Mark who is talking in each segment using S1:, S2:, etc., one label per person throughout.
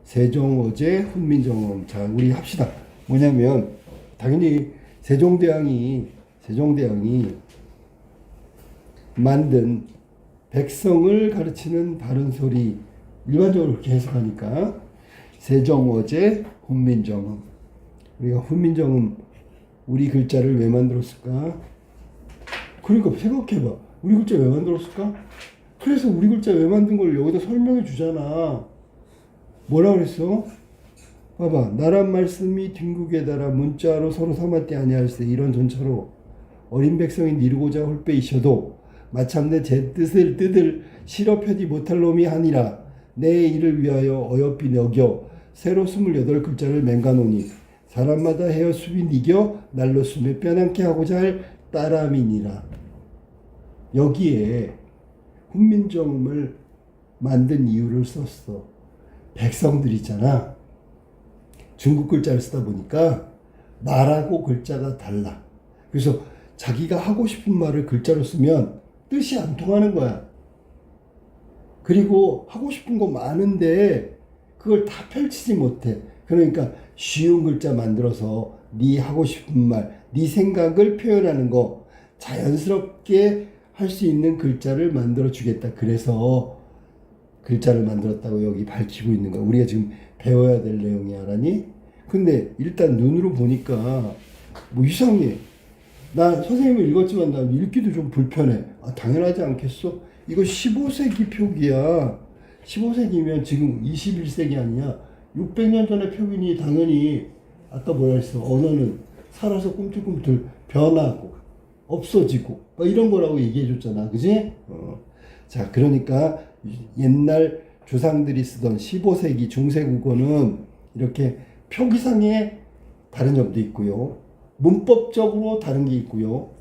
S1: 세종어제 훈민정음. 자, 우리 합시다. 뭐냐면 당연히 세종대왕이 만든 백성을 가르치는 바른 소리, 일반적으로 그렇게 해석하니까 세종어제 훈민정음. 우리가 훈민정음 우리 글자를 왜 만들었을까? 그러니까 생각해봐. 우리 글자 왜 만들었을까? 그래서 우리 글자 왜 만든 걸 여기다 설명해 주잖아. 뭐라 그랬어? 봐봐. 나란 말씀이 뒷국에 달아 문자로 서로 삼았대 아니할세. 이런 전처로 어린 백성이 이루고자 홀빼이셔도 마침내 제 뜻을 뜯을 실어펴지 못할 놈이 아니라 내 일을 위하여 어여삐 여겨 새로 28글자를 맹가노니 사람마다 헤어 수비 니겨 날로 숨에 빼앗게 하고자 할 따람이니라. 여기에 훈민정음을 만든 이유를 썼어. 백성들이잖아. 중국 글자를 쓰다 보니까 말하고 글자가 달라. 그래서 자기가 하고 싶은 말을 글자로 쓰면 뜻이 안 통하는 거야. 그리고 하고 싶은 거 많은데 그걸 다 펼치지 못해. 그러니까 쉬운 글자 만들어서 네 하고 싶은 말, 네 생각을 표현하는 거 자연스럽게 할 수 있는 글자를 만들어 주겠다. 그래서 글자를 만들었다고 여기 밝히고 있는 거야. 우리가 지금 배워야 될 내용이 알아니? 근데 일단 눈으로 보니까 뭐 이상해. 나 선생님을 읽었지만 나 읽기도 좀 불편해. 아, 당연하지 않겠어? 이거 15세기 표기야. 15세기면 지금 21세기 아니냐? 600년 전의 표기니 당연히 아까 뭐라 했어? 언어는 살아서 꿈틀꿈틀 변하고 없어지고 뭐 이런 거라고 얘기해 줬잖아. 그지? 자, 그러니까 옛날 조상들이 쓰던 15세기 중세국어는 이렇게 표기상의 다른 점도 있고요. 문법적으로 다른 게 있고요.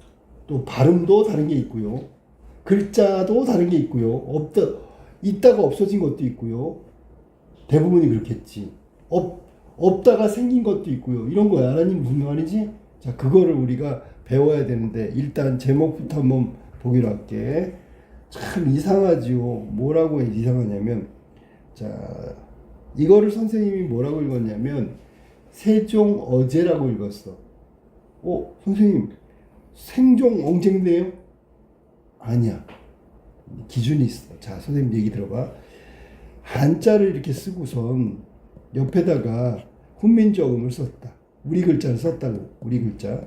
S1: 또 발음도 다른 게 있고요. 글자도 다른 게 있고요. 있다가 없어진 것도 있고요. 대부분이 그렇겠지. 없다가 생긴 것도 있고요. 이런 거야. 알아니? 무슨 말이지? 자, 그거를 우리가 배워야 되는데 일단 제목부터 한번 보기로 할게. 참 이상하지요. 뭐라고 이상하냐면, 자, 이거를 선생님이 뭐라고 읽었냐면 세종어제라고 읽었어. 선생님 생종엉쟁네요? 아니야. 기준이 있어. 자, 선생님 얘기 들어봐. 한자를 이렇게 쓰고선 옆에다가 훈민정음을 썼다. 우리 글자를 썼다고. 우리 글자.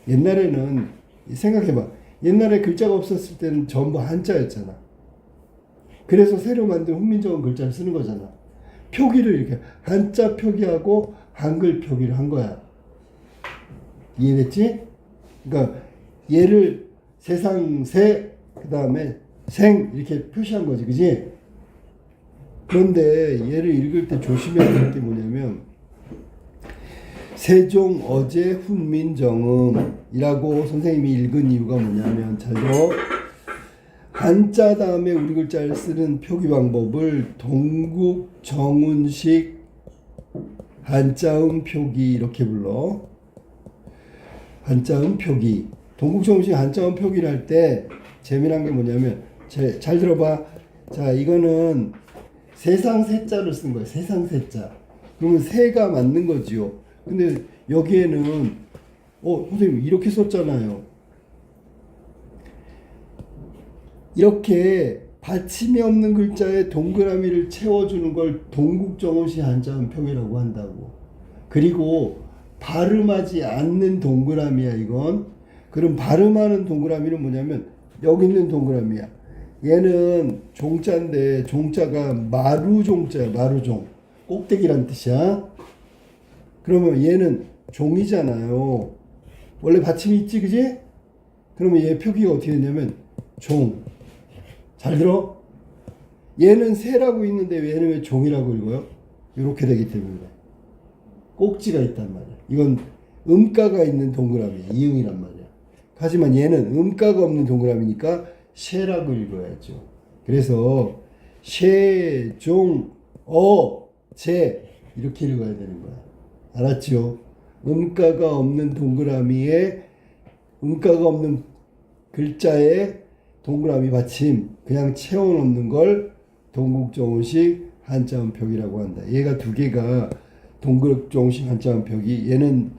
S1: 옛날에는 생각해봐. 옛날에 글자가 없었을 때는 전부 한자였잖아. 그래서 새로 만든 훈민정음 글자를 쓰는 거잖아. 표기를 이렇게 한자 표기하고 한글 표기를 한 거야. 이해됐지? 그러니까 얘를 세상 세, 그 다음에 생 이렇게 표시한 거지. 그지? 그런데 얘를 읽을 때 조심해야 될 게 뭐냐면 세종어제 훈민정음이라고 선생님이 읽은 이유가 뭐냐면 잘 들어. 한자 다음에 우리 글자를 쓰는 표기 방법을 동국정운식 한자음 표기 이렇게 불러. 한자음 표기. 동국정운식 한자음 표기를 할 때 재미난 게 뭐냐면 잘 들어봐. 자, 이거는 세상 세자를 쓴 거예요. 세상 세자. 그러면 세가 맞는 거지요. 근데 여기에는 선생님 이렇게 썼잖아요. 이렇게 받침이 없는 글자에 동그라미를 채워주는 걸 동국정운식 한자음 표기라고 한다고. 그리고 발음하지 않는 동그라미야 이건. 그럼 발음하는 동그라미는 뭐냐면 여기 있는 동그라미야. 얘는 종자인데 종자가 마루종자야. 마루종. 꼭대기란 뜻이야. 그러면 얘는 종이잖아요. 원래 받침이 있지, 그지? 그러면 얘 표기가 어떻게 되냐면 종. 잘 들어? 얘는 새라고 있는데 얘는 왜 종이라고 읽어요? 이렇게 되기 때문에 꼭지가 있단 말이야. 이건 음가가 있는 동그라미야. 이응이란 말이야. 하지만 얘는 음가가 없는 동그라미니까 쉐라고 읽어야죠. 그래서 세종어제 이렇게 읽어야 되는 거야. 알았죠? 음가가 없는 동그라미에 음가가 없는 글자에 동그라미 받침 그냥 채워놓는 걸 동국정운식 한자음 벽이라고 한다. 얘가 두 개가 동그랗종식 한자음 벽이 얘는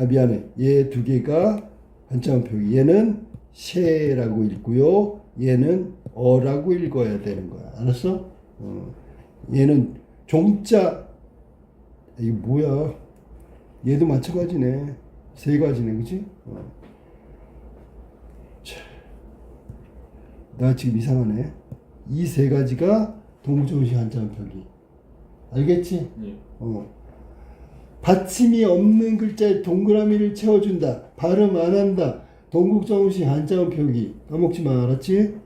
S1: 미안해. 얘 두 개가 한자음 벽이 얘는 셰라고 읽고요. 얘는 어라고 읽어야 되는 거야. 알았어? 얘는 종자 이게 뭐야? 얘도 마찬가지네. 세 가지네, 그치? 나 지금 이상하네. 이 세 가지가 동조시 한자음 벽이. 알겠지?
S2: 예.
S1: 받침이 없는 글자에 동그라미를 채워준다. 발음 안 한다. 동국정시 한자음 표기. 까먹지 마, 알았지?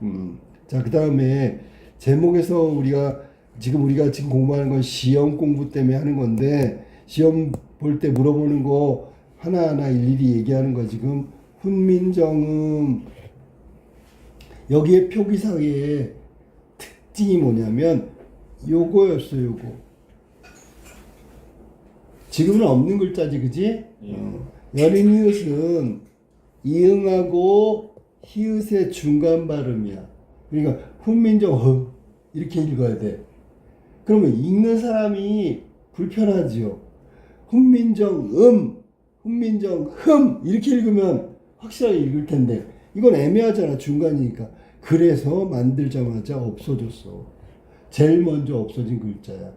S1: 자, 그 다음에 제목에서 우리가 지금 공부하는 건 시험 공부 때문에 하는 건데 시험 볼 때 물어보는 거 하나하나 일일이 얘기하는 거 지금 훈민정음 여기에 표기상의 특징이 뭐냐면 요거였어, 요거. 지금은 없는 글자지, 그지? 여린 히읗은 이응하고 히읗의 중간 발음이야. 그러니까 훈민정 이렇게 읽어야 돼. 그러면 읽는 사람이 불편하지요. 훈민정 훈민정 이렇게 읽으면 확실하게 읽을 텐데 이건 애매하잖아, 중간이니까. 그래서 만들자마자 없어졌어. 제일 먼저 없어진 글자야.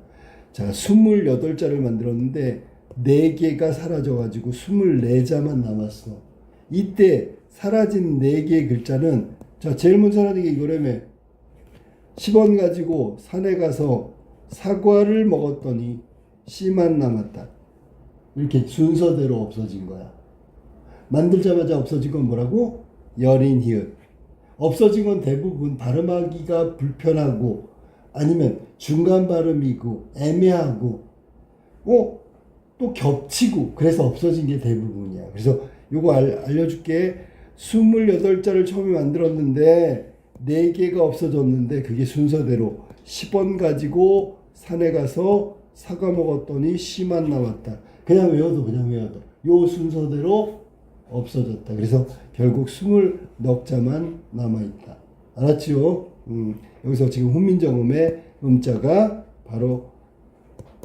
S1: 자, 28자를 만들었는데 4개가 사라져가지고 24자만 남았어. 이때 사라진 4개의 글자는 자, 제일 먼저 사라진 게 이거라며. 10원 가지고 산에 가서 사과를 먹었더니 씨만 남았다. 이렇게 순서대로 없어진 거야. 만들자마자 없어진 건 뭐라고? 여린 히읗. 없어진 건 대부분 발음하기가 불편하고 아니면 중간 발음이고 애매하고 또 겹치고 그래서 없어진 게 대부분이야. 그래서 요거 알려줄게. 28자를 처음에 만들었는데 4개가 없어졌는데 그게 순서대로 10원 가지고 산에 가서 사과 먹었더니 씨만 남았다. 그냥 외워도 요 순서대로 없어졌다. 그래서 결국 20넉자만 남아있다. 알았지요? 여기서 지금 훈민정음의 음자가 바로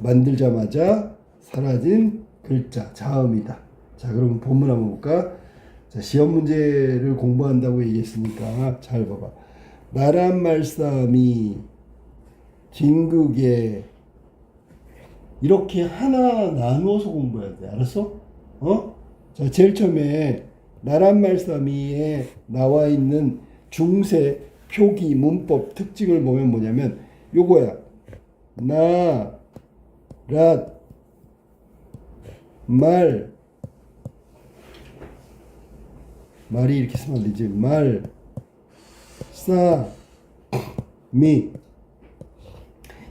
S1: 만들자마자 사라진 글자, 자음이다. 자, 그럼 본문 한번 볼까? 자, 시험 문제를 공부한다고 얘기했으니까 잘 봐봐. 나란 말싸미, 진극에 이렇게 하나 나누어서 공부해야 돼. 알았어? 자, 제일 처음에 나란 말싸미에 나와 있는 중세 표기 문법 특징을 보면 뭐냐면 요거야. 나, 랏, 말이 이렇게 쓰면 안 되지. 말, 싸, 미.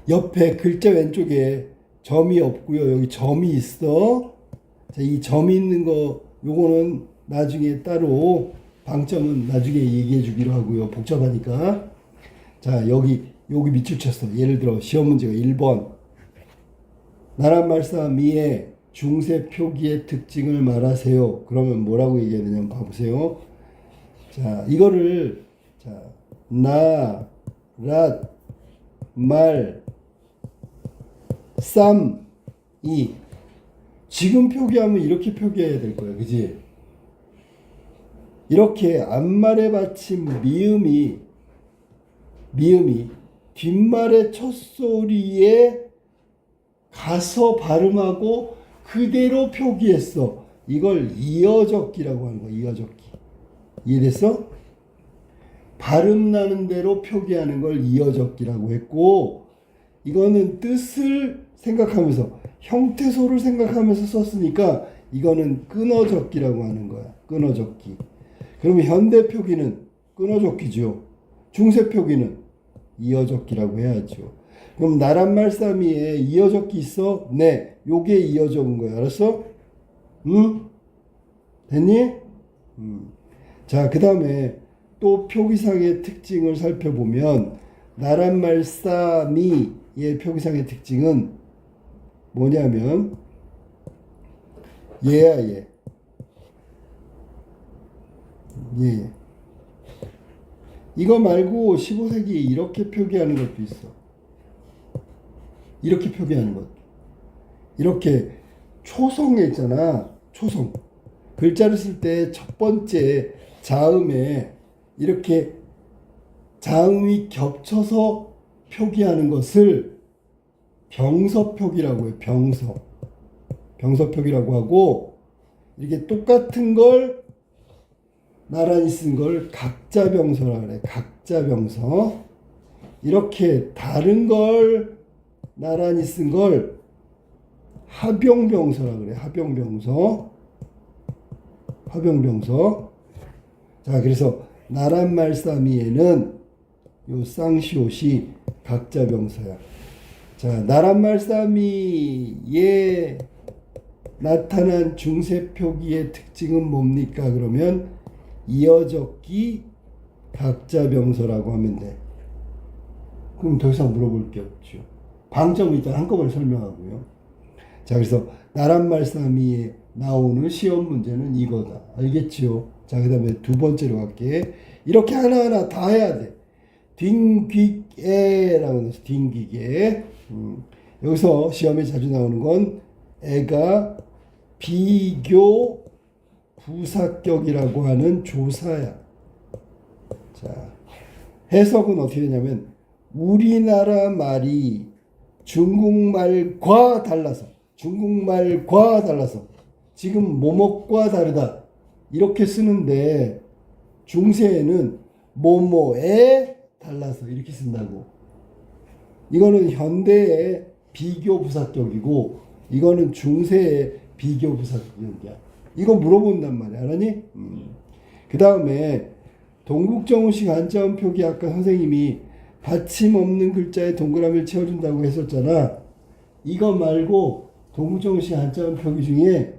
S1: 옆에 글자 왼쪽에 점이 없고요. 여기 점이 있어. 자, 이 점이 있는 거 요거는 나중에 따로 방점은 나중에 얘기해 주기로 하고요. 복잡하니까. 자, 여기 밑줄 쳤어. 예를 들어 시험 문제가 1번. 나란 말싸 미의 중세 표기의 특징을 말하세요. 그러면 뭐라고 얘기해야 되냐면 봐보세요. 자, 이거를 자, 나, 랏, 말, 쌈, 이. 지금 표기하면 이렇게 표기해야 될 거야. 그지? 이렇게 앞말의 받침 미음이 뒷말의 첫소리에 가서 발음하고 그대로 표기했어. 이걸 이어적기라고 하는 거야. 이어적기. 이해됐어? 발음 나는 대로 표기하는 걸 이어적기라고 했고 이거는 뜻을 생각하면서 형태소를 생각하면서 썼으니까 이거는 끊어적기라고 하는 거야. 끊어적기. 그러면 현대 표기는 끊어적기죠. 중세 표기는 이어적기라고 해야죠. 그럼 나란 말싸미에 이어적기 있어? 네. 요게 이어적은 거야. 알았어? 응? 됐니? 자, 그 다음에 또 표기상의 특징을 살펴보면 나란 말싸미의 표기상의 특징은 뭐냐면 얘야 얘. 예. 이거 말고 15세기에 이렇게 표기하는 것도 있어. 이렇게 표기하는 것. 이렇게 초성에 있잖아. 초성. 글자를 쓸 때 첫 번째 자음에 이렇게 자음이 겹쳐서 표기하는 것을 병서표기라고 해요. 병서표기라고 하고, 이렇게 똑같은 걸 나란히 쓴 걸 각자병서라고 그래. 각자병서. 이렇게 다른 걸 나란히 쓴 걸 합용병서라고 그래. 합용병서. 자, 그래서 나란말싸미에는 요 쌍시옷이 각자병서야. 자, 나란말싸미에 나타난 중세표기의 특징은 뭡니까? 그러면 이어적기 각자병서라고 하면 돼. 그럼 더 이상 물어볼 게 없죠. 방점이 일단 한꺼번에 설명하고요. 자, 그래서 나란말싸미에 나오는 시험 문제는 이거다. 알겠지요? 자, 그 다음에 두 번째로 갈게. 이렇게 하나하나 다 해야 돼. 뒹귀에라고 해서 뒹귀에. 여기서 시험에 자주 나오는 건 애가 비교 부사격이라고 하는 조사야. 자, 해석은 어떻게 되냐면 우리나라 말이 중국말과 달라서 지금 뭐뭐과 다르다 이렇게 쓰는데 중세에는 뭐뭐에 달라서 이렇게 쓴다고. 이거는 현대의 비교 부사격이고 이거는 중세의 비교 부사격이야. 이거 물어본단 말이야. 알았니? 그 다음에 동국정음식 한자음 표기 아까 선생님이 받침 없는 글자에 동그라미를 채워준다고 했었잖아. 이거 말고 동국정음식 한자음 표기 중에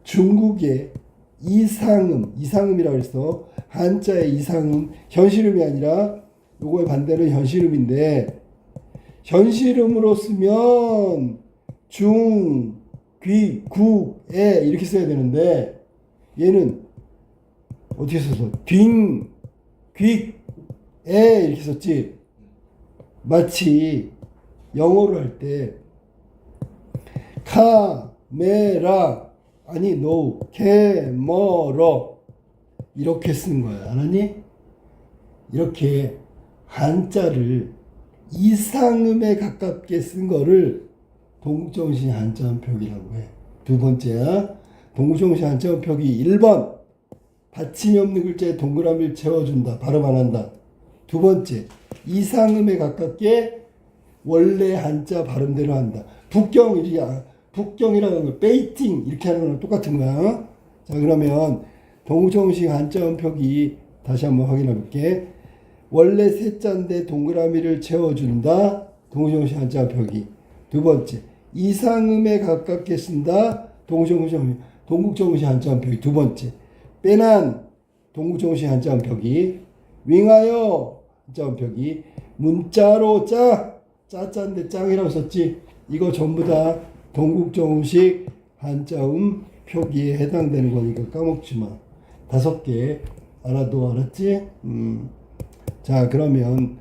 S1: 중국의 이상음이라고 했어. 한자의 이상음, 현실음이 아니라 요거의 반대는 현실음인데 현실음으로 쓰면 중, 귀, 구, 에 이렇게 써야 되는데 얘는 어떻게 써서 딩, 귀, 에 이렇게 썼지. 마치 영어로 할 때 카메라 아니 노 캐머러 이렇게 쓴 거야. 알았니? 이렇게 한자를 이상음에 가깝게 쓴 거를 동국정음식 한자음 표기라고 해. 두 번째야. 동국정음식 한자음 표기 1번 받침이 없는 글자에 동그라미를 채워준다. 발음 안 한다. 두 번째 이상음에 가깝게 원래 한자 발음대로 한다. 북경이라는 거 베이팅 이렇게 하는 거랑 똑같은 거야. 자, 그러면 동국정음식 한자음 표기 다시 한번 확인해 볼게. 원래 세자인데 동그라미를 채워준다. 동국정음식 한자음 표기. 두 번째 이상음에 가깝게 쓴다. 동국정음식 한자음 표기. 두 번째 빼난 동국정음식 한자음 표기. 윙하여 한자음 표기. 문자로 짜짠데 짱이라고 썼지. 이거 전부 다 동국정음식 한자음 표기에 해당되는 거니까 까먹지 마. 5개 알아도 알았지? 자, 그러면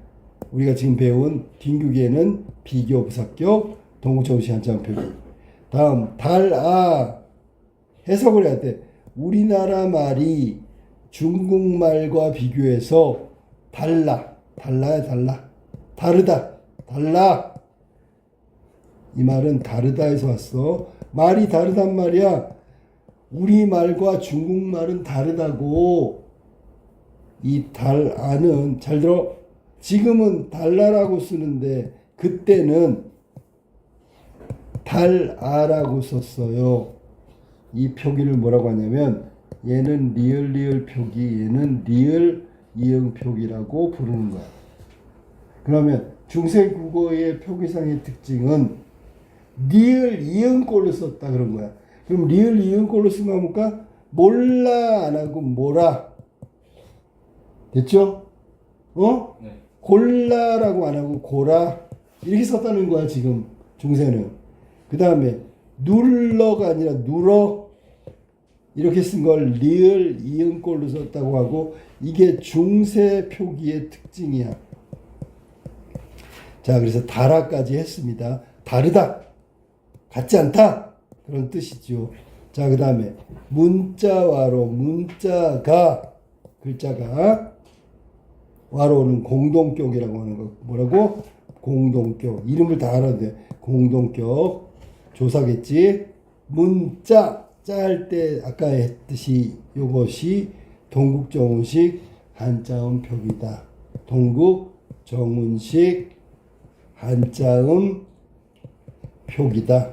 S1: 우리가 지금 배운 딩규기에는 비교 부사격 동국정음식 한자음 표기. 다음 달아 해석을 해야 돼. 우리나라 말이 중국말과 비교해서 다르다. 이 말은 다르다에서 왔어. 말이 다르단 말이야. 우리말과 중국말은 다르다고. 이 달아는 잘 들어. 지금은 달라라고 쓰는데 그때는 달아라고 썼어요. 이 표기를 뭐라고 하냐면 얘는 리을 표기, 얘는 리을 이응 표기라고 부르는 거야. 그러면 중세 국어의 표기상의 특징은 리을 이응꼴로 썼다 그런 거야. 그럼 리을 이응꼴로 쓰면 뭘까? 몰라 안 하고 뭐라. 됐죠? 네. 골라라고 안 하고 고라 이렇게 썼다는 거야 지금 중세는. 그 다음에 눌러가 아니라 눌어 이렇게 쓴 걸 리을 이응꼴로 썼다고 하고 이게 중세 표기의 특징이야. 자, 그래서 다라까지 했습니다. 다르다, 같지 않다, 그런 뜻이죠. 자, 그 다음에 문자와로, 문자가, 글자가, 와로는 공동격이라고 하는 거. 뭐라고? 공동격. 이름을 다 알아야 돼. 공동격. 조사겠지. 문자, 짜 할 때 아까 했듯이 이것이 동국정운식 한자음 표기다. 동국정운식 한자음 표기다.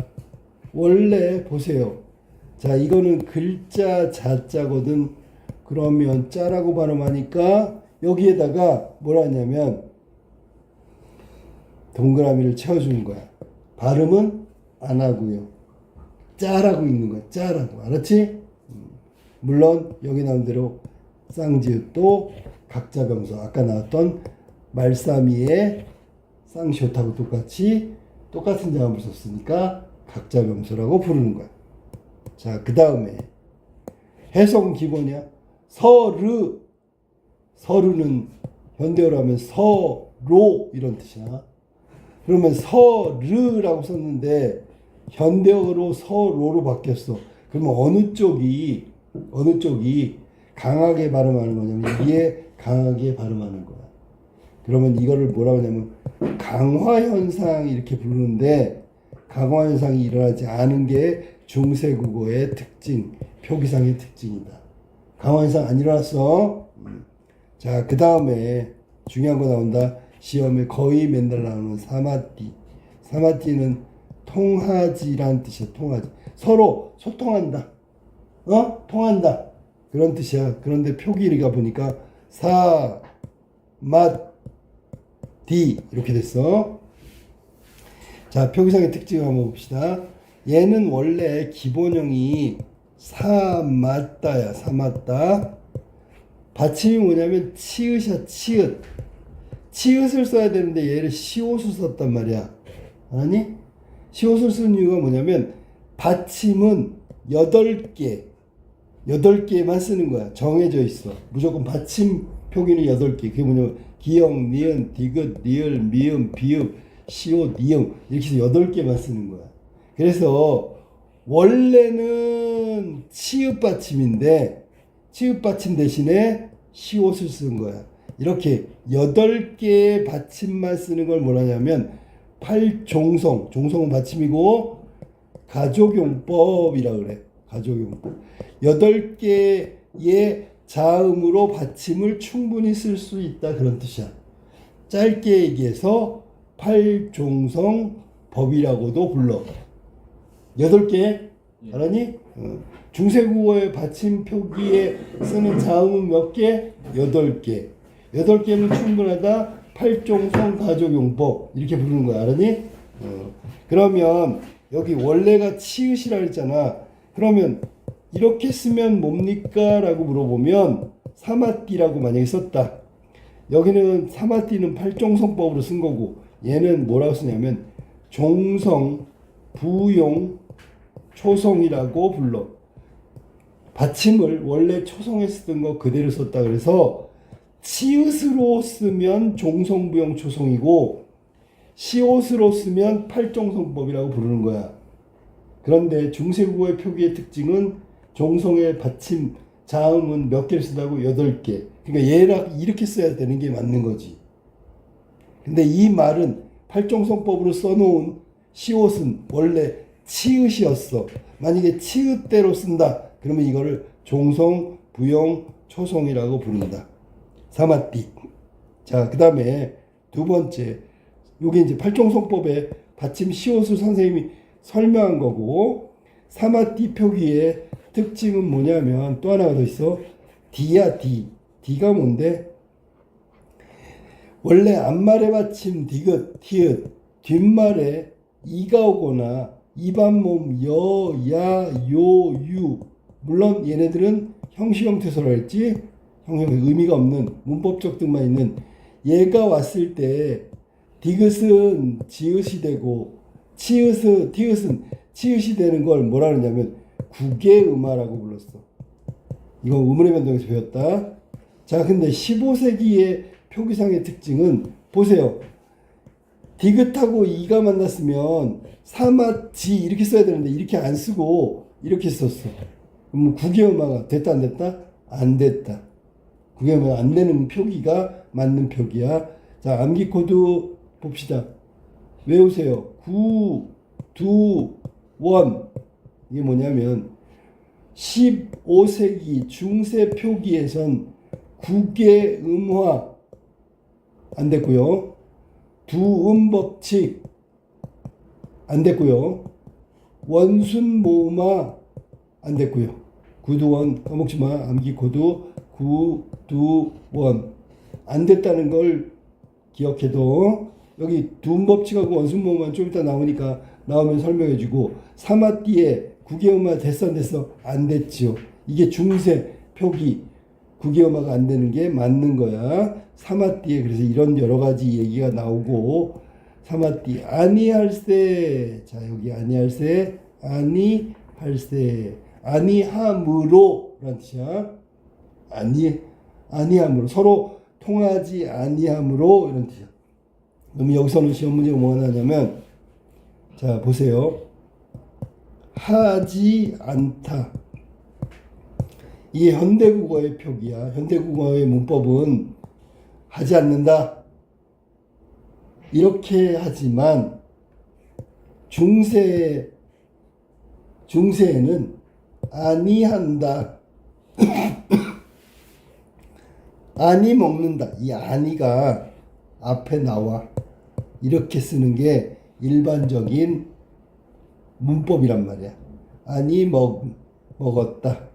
S1: 원래 보세요. 자, 이거는 글자 자자거든. 그러면 짜라고 발음하니까 여기에다가 뭐라 하냐면 동그라미를 채워주는 거야. 발음은 안 하고요. 짜라고 있는 거야. 짜라고. 알았지? 물론 여기 나온 대로 쌍지읒도 각자병소, 아까 나왔던 말싸미의 쌍시옷하고 똑같은 자음을 썼으니까 각자병소라고 부르는 거야. 자, 그 다음에 해석 기본이야. 서르는 현대어로 하면 서로 이런 뜻이야. 그러면 서르라고 썼는데 현대어로 서로로 바뀌었어. 그러면 어느 쪽이 강하게 발음하는 거냐면 이게 강하게 발음하는 거야. 그러면 이거를 뭐라고 하냐면 강화현상 이렇게 부르는데, 강화현상이 일어나지 않은 게 중세국어의 특징, 표기상의 특징이다. 강화현상 안 일어났어. 자, 그 다음에 중요한 거 나온다. 시험에 거의 맨날 나오는 사마띠. 사마띠는 통하지란 뜻이야. 통하지. 서로 소통한다. 통한다. 그런 뜻이야. 그런데 표기리가 보니까 사마띠 이렇게 됐어. 자, 표기상의 특징을 한번 봅시다. 얘는 원래 기본형이 사맞다야. 사맞다. 받침이 뭐냐면 치읓이야. 치읓. 치읓을 써야 되는데 얘를 시옷을 썼단 말이야. 아니? 시옷을 쓴 이유가 뭐냐면 받침은 8개만 쓰는 거야. 정해져 있어. 무조건 받침 표기는 8개. 그게 뭐냐면 기역, 니은, 디귿, 리을, 미음, 비읍, 시옷, 이응 이렇게 해서 8개만 쓰는 거야. 그래서 원래는 치읓 받침인데 치읓 받침 대신에 시옷을 쓴 거야. 이렇게 8개의 받침만 쓰는 걸 뭐라냐면 팔종성, 종성은 받침이고 가족용법이라 그래. 가족용법. 8개의 자음으로 받침을 충분히 쓸 수 있다, 그런 뜻이야. 짧게 얘기해서 팔종성 법이라고도 불러. 8개 알았니? 중세국어의 받침 표기에 쓰는 자음은 몇 개? 8개. 8개는 충분하다. 팔종성 가족용법 이렇게 부르는 거야. 알았니? 그러면 여기 원래가 치읓이라 했잖아. 그러면 이렇게 쓰면 뭡니까? 라고 물어보면 사마띠라고 만약에 썼다. 여기는 사마띠는 팔종성법으로 쓴 거고 얘는 뭐라고 쓰냐면 종성, 부용, 초성이라고 불러. 받침을 원래 초성에 쓰던 거 그대로 썼다. 그래서 치읓으로 쓰면 종성부용 초성이고 시옷으로 쓰면 팔종성법이라고 부르는 거야. 그런데 중세국어의 표기의 특징은 종성의 받침 자음은 몇 개를 쓴다고? 8개. 그러니까 얘랑 이렇게 써야 되는 게 맞는 거지. 근데 이 말은 팔종성법으로 써놓은 시옷은 원래 치읓이었어. 만약에 치읓대로 쓴다. 그러면 이거를 종성, 부용, 초성이라고 부른다. 사마띠. 자, 그 다음에 두 번째. 요게 이제 팔종성법의 받침 시옷을 선생님이 설명한 거고, 사마띠 표기의 특징은 뭐냐면 또 하나가 더 있어. 디야, 디. 디가 뭔데? 원래 앞말의 받침 디귿, 티읕, 뒷말에 이가 오거나 입안몸 여, 야, 요, 유. 물론 얘네들은 형식 형태소라 했지. 의미가 없는 문법적 뜻만 있는 얘가 왔을 때 디귿은 지읒이 되고 티읒은 치읓이 되는 걸 뭐라 그러냐면 국외음화라고 불렀어. 이거 의문의 변동에서 배웠다. 자, 근데 15세기의 표기상의 특징은 보세요. 디귿하고 이가 만났으면 사마지 이렇게 써야 되는데 이렇게 안 쓰고 이렇게 썼어. 그럼 국외음화가 됐다 안 됐다? 안 됐다. 국외음화가 안 되는 표기가 맞는 표기야. 자, 암기 코드 봅시다. 외우세요. 9, 2, 1. 이게 뭐냐면 15세기 중세 표기에선 국외음화 안 됐고요. 두음법칙 안 됐고요. 원순모음화 안 됐고요. 구두원 까먹지 마. 암기 코드 구두원 안 됐다는 걸 기억해도 여기 두음법칙하고 원순모음화는 좀 이따 나오니까 나오면 설명해주고 사마띠에 국외음화 됐어 안 됐어? 안 됐죠. 이게 중세 표기 국외음화가 안 되는 게 맞는 거야. 사마띠에 그래서 이런 여러 가지 얘기가 나오고 사마띠 아니할세 자 여기 아니할세 아니할세 아니함으로 라는 뜻이야. 아니함으로 서로 통하지 아니함으로 이런 뜻이야. 그럼 여기서는 시험 문제가 뭐가 나냐면 자 보세요. 하지 않다. 이게 현대국어의 표기야. 현대국어의 문법은 하지 않는다. 이렇게 하지만 중세에는 아니한다. 아니 먹는다. 이 아니가 앞에 나와. 이렇게 쓰는 게 일반적인 문법이란 말이야. 아니 먹었다.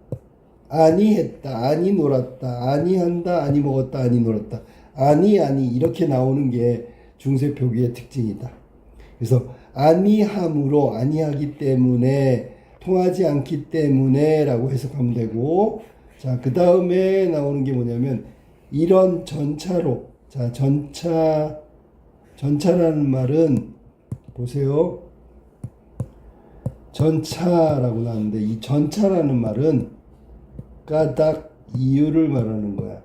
S1: 아니 했다. 아니 놀았다. 아니 한다. 아니 먹었다. 아니 놀았다. 아니 이렇게 나오는 게 중세 표기의 특징이다. 그래서 아니함으로 아니하기 때문에 통하지 않기 때문에 라고 해석하면 되고 자 그 다음에 나오는 게 뭐냐면 이런 전차로 자 전차라는 말은 보세요. 전차라고 나왔는데 이 전차라는 말은 까닭 이유를 말하는 거야.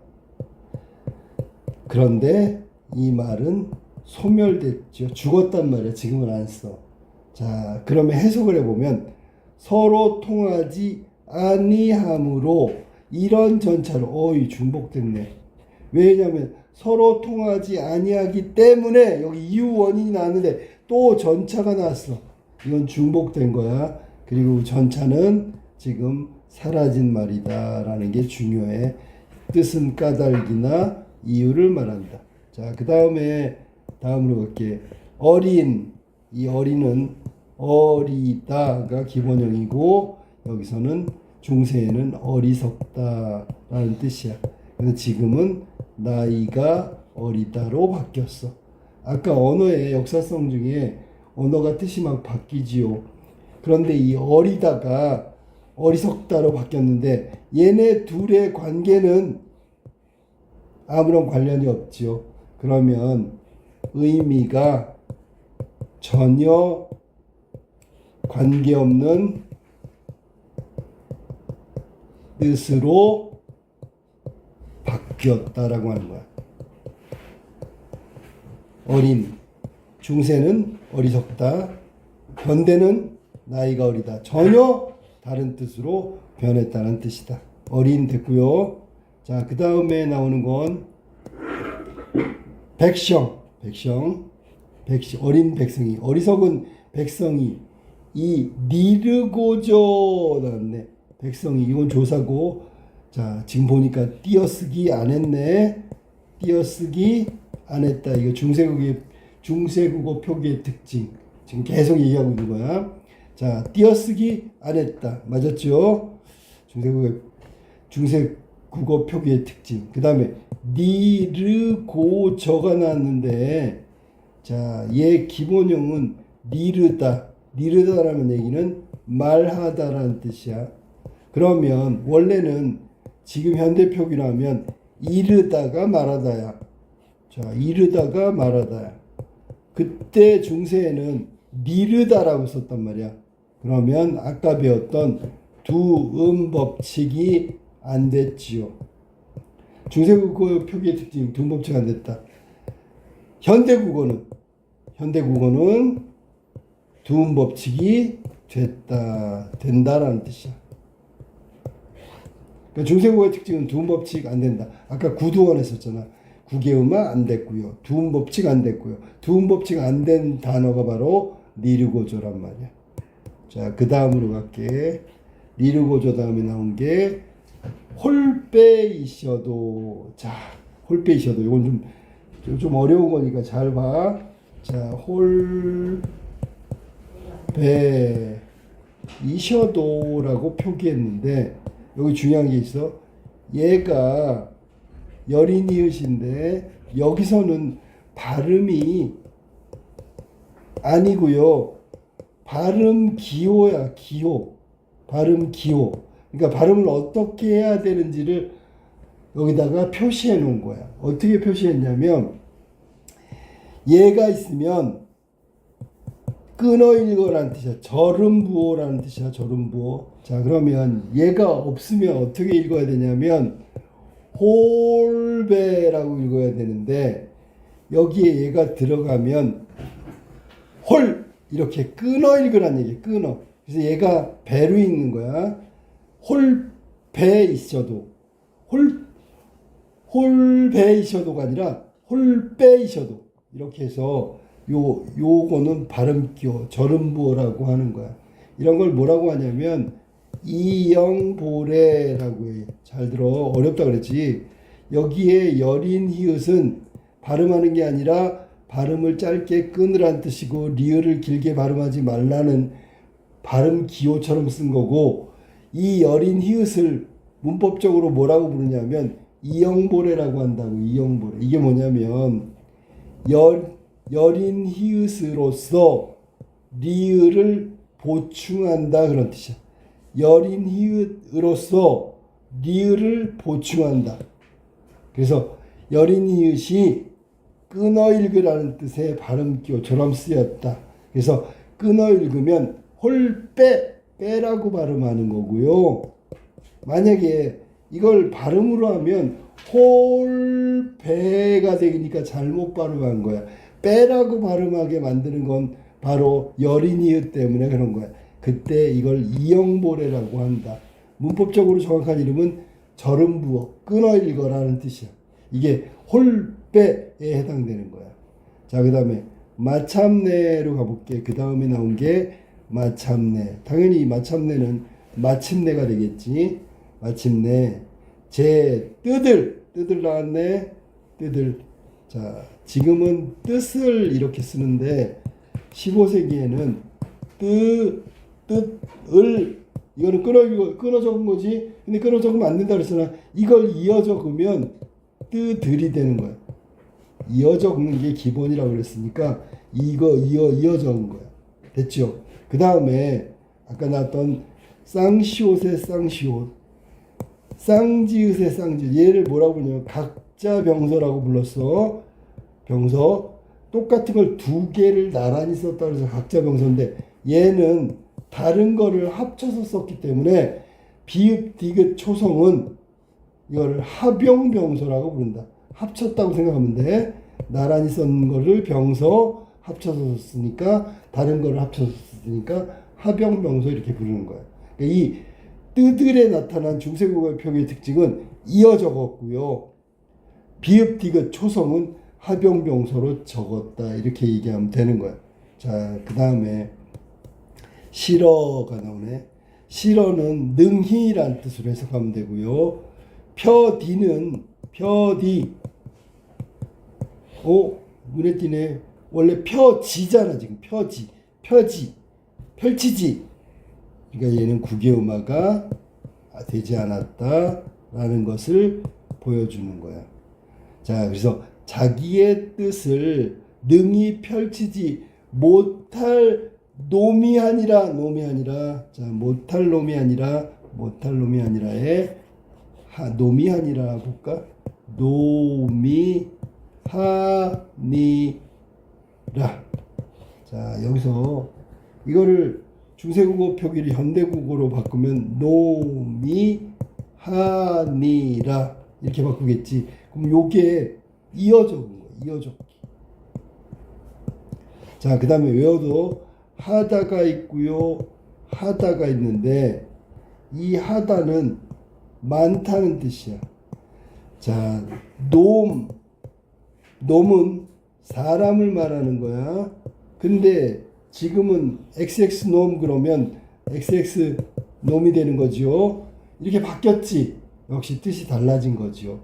S1: 그런데 이 말은 소멸됐죠. 죽었단 말이야. 지금은 안 써. 자, 그러면 해석을 해보면 서로 통하지 아니함으로 이런 전차로 어이 중복됐네. 왜냐하면 서로 통하지 아니하기 때문에 여기 이유 원인이 나왔는데 또 전차가 나왔어. 이건 중복된 거야. 그리고 전차는 지금 사라진 말이다 라는 게 중요해. 뜻은 까닭이나 이유를 말한다. 자, 그 다음에 다음으로 갈게. 어린. 이 어린은 어리다가 기본형이고 여기서는 중세에는 어리석다 라는 뜻이야. 그래서 지금은 나이가 어리다로 바뀌었어. 아까 언어의 역사성 중에 언어가 뜻이 막 바뀌지요. 그런데 이 어리다가 어리석다로 바뀌었는데 얘네 둘의 관계는 아무런 관련이 없지요. 그러면 의미가 전혀 관계없는 뜻으로 바뀌었다라고 하는 거야. 어린, 중세는 어리석다, 현대는 나이가 어리다. 전혀 다른 뜻으로 변했다는 뜻이다. 어린 됐고요. 자, 그 다음에 나오는 건 백성, 어린 백성이, 어리석은 백성이, 이 니르고저 나왔네. 백성이, 이건 조사고. 자, 지금 보니까 띄어쓰기 안 했네. 띄어쓰기 안 했다. 이거 중세국어 표기의 특징. 지금 계속 얘기하고 있는 거야. 자, 띄어쓰기 안 했다. 맞았죠? 중세국어 표기의 특징. 그 다음에 니르고저가 나왔는데 자, 얘 기본형은 니르다. 니르다라는 얘기는 말하다라는 뜻이야. 그러면 원래는 지금 현대 표기라면 이르다가 말하다야. 자, 이르다가 말하다야. 그때 중세에는 니르다라고 썼단 말이야. 그러면 아까 배웠던 두음법칙이 안 됐지요. 중세국어 표기의 특징 두음법칙 안 됐다. 현대국어는 현대국어는 두음 법칙이 된다라는 뜻이야. 그러니까 중세국어의 특징은 두음 법칙 안 된다. 아까 구두원 했었잖아. 구개음화 안 됐고요. 두음 법칙 안 됐고요. 두음 법칙 안 된 단어가 바로 니르고조란 말이야. 자, 그 다음으로 갈게. 니르고조 다음에 나온 게 홀빼이셔도. 자, 홀빼이셔도. 이건 좀 어려운 거니까 잘 봐. 자, 홀빼이셔도라고 표기했는데 여기 중요한 게 있어. 얘가 열인이읒인데 여기서는 발음이 아니고요. 발음 기호야, 기호. 발음 기호. 그러니까 발음을 어떻게 해야 되는지를 여기다가 표시해 놓은 거야. 어떻게 표시했냐면 얘가 있으면 끊어 읽어라는 뜻이야. 절음부호라는 뜻이야. 절음부호. 자, 그러면 얘가 없으면 어떻게 읽어야 되냐면 홀배라고 읽어야 되는데 여기에 얘가 들어가면 홀 이렇게 끊어 읽으란 얘기야. 끊어. 그래서 얘가 배로 읽는 거야. 홀배 있어도 홀배 있어도가 아니라 홀배 있어도 이렇게 해서 요거는 발음기호 절음부호라고 하는 거야. 이런 걸 뭐라고 하냐면 이영보래라고 해. 잘 들어. 어렵다 그랬지. 여기에 여린 히읗은 발음하는 게 아니라 발음을 짧게 끊으란 뜻이고 리을을 길게 발음하지 말라는 발음 기호처럼 쓴 거고, 이 여린 히읗을 문법적으로 뭐라고 부르냐면 이영보래라고 한다고. 이영보래. 이게 뭐냐면 여린 히읗으로서 리을을 보충한다 그런 뜻이야. 여린 히읗으로서 리을을 보충한다. 그래서 여린 히읗이 끊어 읽으라는 뜻의 발음기호처럼 쓰였다. 그래서 끊어 읽으면 빼라고 발음하는 거고요. 만약에 이걸 발음으로 하면 홀배가 되니까 잘못 발음한 거야. 빼라고 발음하게 만드는 건 바로 여린 히읗 때문에 그런 거야. 그때 이걸 이영보래라고 한다. 문법적으로 정확한 이름은 절음부호, 끊어 읽어라는 뜻이야. 이게 홀배에 해당되는 거야. 자, 그 다음에 마참내로 가볼게. 그 다음에 나온 게 마참내. 당연히 이 마참내는 마침내가 되겠지. 마침내. 뜰들 나왔네. 뜰들. 자, 지금은 뜻을 이렇게 쓰는데 15세기에는 뜻을 이거는 끊어 적은 거지. 근데 끊어 적으면 안 된다 그랬잖아. 이걸 이어 적으면 뜨들이 되는 거야. 이어 적는 게 기본이라고 그랬으니까 이거 이어 적은 거야. 됐죠? 그 다음에 아까 나왔던 쌍시옷의 쌍시옷, 쌍지읒의 쌍지읒. 얘를 뭐라고 부르냐면 각자 병서라고 불렀어. 병서. 똑같은 걸 두 개를 나란히 썼다 그래서 각자 병서인데 얘는 다른 거를 합쳐서 썼기 때문에 비읍 디귿 초성은 이거를 합용병서라고 부른다. 합쳤다고 생각하면 돼. 나란히 쓴 거를 병서 합쳐서 썼으니까 다른 거를 합쳐서 썼으니까 합용병서 이렇게 부르는 거야. 그러니까 이 뜨들에 나타난 중세국어의 표기의 특징은 이어 적었고요. 비읍 디귿 초성은 합용병서로 적었다. 이렇게 얘기하면 되는 거야. 자, 그 다음에 실어가 나오네. 실어는 능히란 뜻으로 해석하면 되고요. 표디는 표디. 눈에 띄네. 원래 표지잖아. 지금 펴지. 펼치지. 그러니까 얘는 구개음화가 되지 않았다라는 것을 보여주는 거야. 자, 그래서 자기의 뜻을 능히 펼치지 못할 놈이 아니라. 자, 못할 놈이 아니라에 놈이 아니라 볼까? 놈이 하니라. 자, 여기서 이거를 중세국어 표기를 현대국어로 바꾸면 놈이 하니라 이렇게 바꾸겠지. 그럼 요게 이어적인 거야. 이어적. 자, 그 다음에 외워도 하다가 있고요. 하다가 있는데 이 하다는 많다는 뜻이야. 자, 놈은 사람을 말하는 거야. 근데 지금은 XX 놈 그러면 XX 놈이 되는 거죠. 이렇게 바뀌었지. 역시 뜻이 달라진 거죠.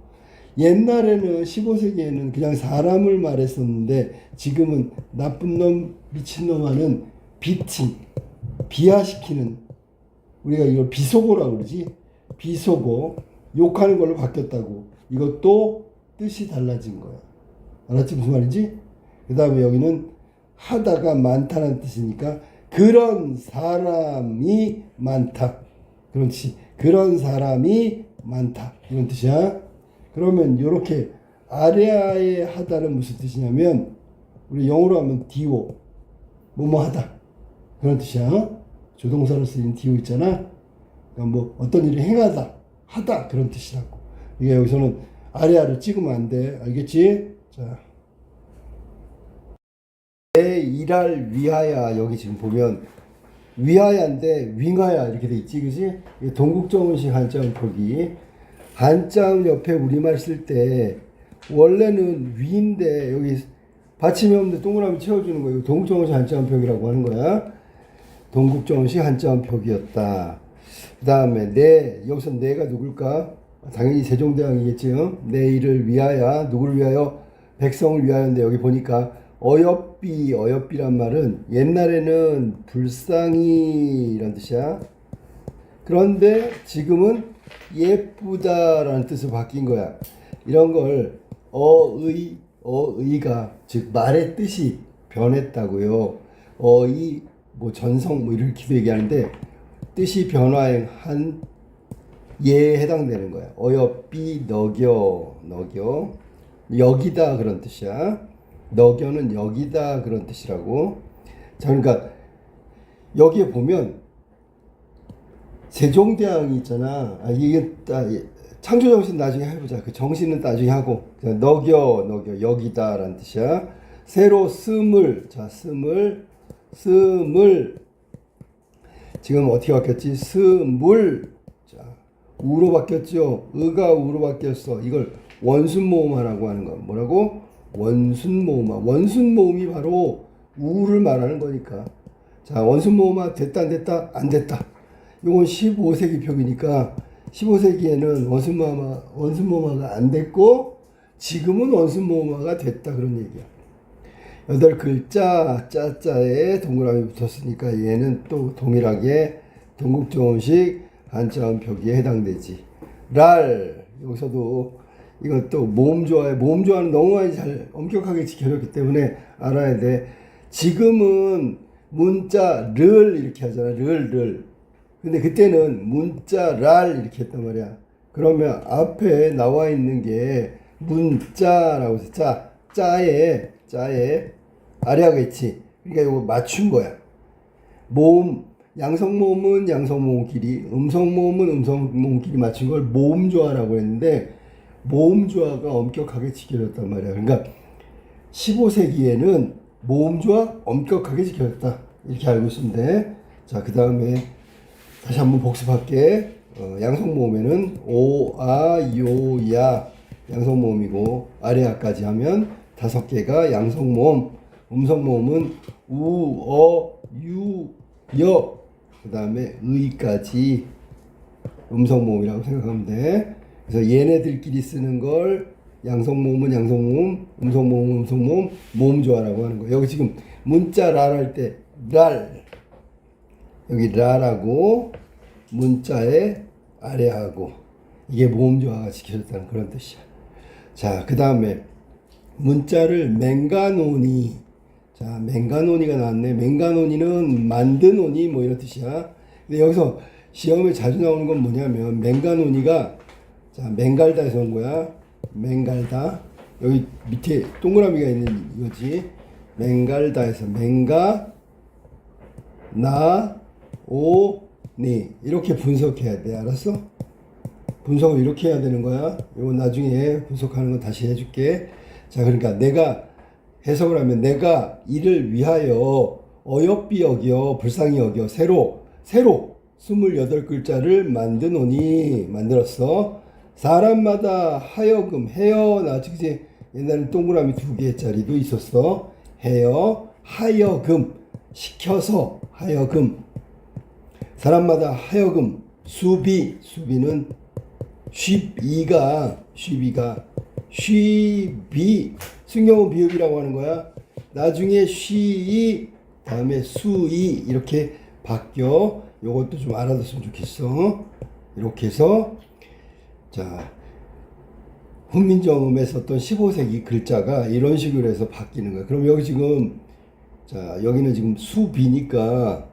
S1: 옛날에는 15세기에는 그냥 사람을 말했었는데 지금은 나쁜 놈, 미친놈 하는 비팅, 비하시키는, 우리가 이걸 비속어라고 그러지. 비속어, 욕하는 걸로 바뀌었다고. 이것도 뜻이 달라진 거야. 알았지? 무슨 말인지? 그 다음에 여기는 하다가 많다는 뜻이니까 그런 사람이 많다. 그렇지. 그런 사람이 많다. 이런 뜻이야. 그러면 이렇게 아래아에 하다는 무슨 뜻이냐면 우리 영어로 하면 do, 뭐뭐 하다. 그런 뜻이야. 조동사로 쓰인 do 있잖아. 그러니까 뭐 어떤 일을 행하다, 하다 그런 뜻이라고. 이게 여기서는 아래아를 찍으면 안 돼. 알겠지? 자, 내 일할 위하여 여기 지금 보면 위하여인데 윙하여 이렇게 돼 있지, 그지? 동국정원식 한자음 표기. 한자음 옆에 우리말 쓸 때 원래는 위인데 여기 받침이 없는데 동그라미 채워주는 거예요. 동국정원식 한자음 표기라고 하는 거야. 동국정원식 한자음 표기였다. 그 다음에 내, 여기서 내가 누굴까? 당연히 세종대왕이겠지. 내 일을 위하여, 누구를 위하여? 백성을 위하여인데 여기 보니까 어여삐란 말은 옛날에는 불쌍히 이런 뜻이야. 그런데 지금은 예쁘다라는 뜻으로 바뀐 거야. 이런 걸 어의가 즉 말의 뜻이 변했다고요. 어의 뭐 전성 뭐 이렇게도 얘기하는데 뜻이 변화한 예에 해당되는 거야. 어여삐 너겨 여기다 그런 뜻이야. 너겨는 여기다 그런 뜻이라고. 자, 그러니까 여기에 보면 세종대왕이 있잖아. 이게 창조정신 나중에 해보자. 그 정신은 나중에 하고. 너겨 여기다라는 뜻이야. 새로 스물, 자 스물 지금 어떻게 바뀌었지? 스물, 자 우로 바뀌었죠. 의가 우로 바뀌었어. 이걸 원순모음화라고 하는 거. 뭐라고? 원순모음화. 원순모음이 바로 우를 말하는 거니까. 자, 원순모음화 됐다 안 됐다? 안 됐다. 이건 15세기 표기니까 15세기에는 원순모음화가 안 됐고 지금은 원순모음화가 됐다 그런 얘기야. 8글자 짜짜에 동그라미 붙었으니까 얘는 또 동일하게 동국정원식 한자음 표기에 해당되지. 랄, 여기서도 이것도 모음조화에, 모음조화는 너무 많이 잘 엄격하게 지켜졌기 때문에 알아야 돼. 지금은 문자를 이렇게 하잖아. 를. 근데 그때는 문자랄 이렇게 했단 말이야. 그러면 앞에 나와 있는 게 문자라고 해서 짜에 아래하가 있지. 그러니까 이거 맞춘 거야. 모음, 양성모음은 양성모음 길이, 음성모음은 음성모음 길이 맞춘 걸 모음조화라고 했는데 모음조화가 엄격하게 지켜졌단 말이야. 그러니까 15세기에는 모음조화 엄격하게 지켜졌다. 이렇게 알고 있으면 돼. 자, 그 다음에 다시 한번 복습할게. 양성모음에는 오, 아, 요, 야 양성모음이고 아래아까지 하면 5개가 양성모음. 음성모음은 우, 어, 유, 여 그 다음에 의까지 음성모음이라고 생각하면 돼. 그래서 얘네들끼리 쓰는 걸 양성모음은 양성모음, 음성모음, 모음조화라고 하는 거예요. 여기 지금 문자 랄 할 때 랄, 여기 랄하고 문자에 아래하고 이게 모음조화가 지켜졌다는 그런 뜻이야. 자, 그 다음에 문자를 맹가노니, 자 맹가노니가 나왔네. 맹가노니는 만드노니 뭐 이런 뜻이야. 근데 여기서 시험에 자주 나오는 건 뭐냐면 맹가노니가 자 맹갈다에서 온 거야. 맹갈다. 여기 밑에 동그라미가 있는 이거지. 맹갈다에서 맹가 나 오 니 이렇게 분석해야 돼. 알았어? 분석을 이렇게 해야 되는 거야. 이거 나중에 분석하는 거 다시 해줄게. 자, 그러니까 내가 해석을 하면 내가 이를 위하여 어여삐 여겨 불쌍히 여겨 새로 28글자를 만들었어. 사람마다 하여금 헤어 나 즉시 옛날에 동그라미 2개짜리도 있었어. 헤어 하여금 시켜서 하여금 사람마다 하여금 수비는 쉬비가 순경은 비읍이라고 하는 거야. 나중에 쉬이 다음에 수이 이렇게 바뀌어. 요것도 좀 알아뒀으면 좋겠어. 이렇게 해서 자 훈민정음에 썼던 15세기 글자가 이런 식으로 해서 바뀌는 거야. 그럼 여기 지금 자 여기는 지금 수비니까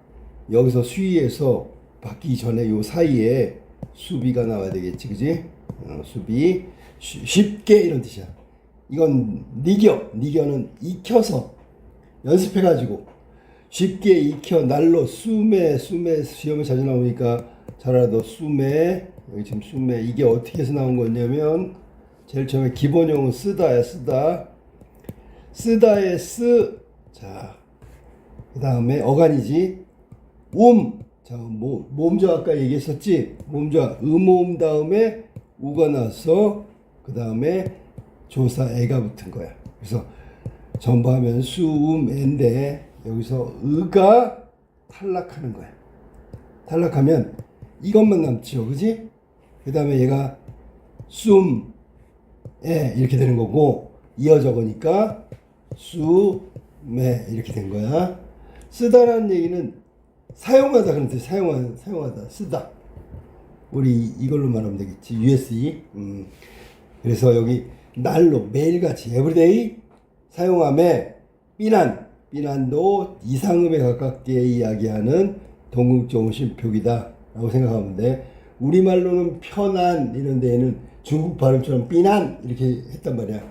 S1: 여기서 수위에서 바뀌기 전에 요 사이에 수비가 나와야 되겠지, 그지? 수비 쉽게 이런 뜻이야. 이건 니겨는 익혀서 연습해가지고 쉽게 익혀 날로 수매 시험에 자주 나오니까 잘 알아도 수매 여기 지금 수매 이게 어떻게 해서 나온 거냐면 제일 처음에 기본형은 쓰다의 쓰. 자, 그 다음에 어간이지. 자, 모음자 아까 얘기했었지. 모음자 음모음 다음에 우가 나왔어. 그 다음에 조사 애가 붙은 거야. 그래서 전부하면 수음애인데 여기서 의가 탈락하는 거야. 탈락하면 이것만 남죠, 그지? 그 다음에 얘가 숨에 이렇게 되는 거고 이어져 보니까 수매 이렇게 된 거야. 쓰다라는 얘기는 사용하다 그런 뜻. 사용하다 쓰다. 우리 이걸로 말하면 되겠지. USE. 그래서 여기 날로 매일같이 everyday 사용함에 삐난도 이상음에 가깝게 이야기하는 동국정신 표기다 라고 생각하면 돼. 우리말로는 편안 이런 데에는 중국 발음처럼 삐난 이렇게 했단 말이야.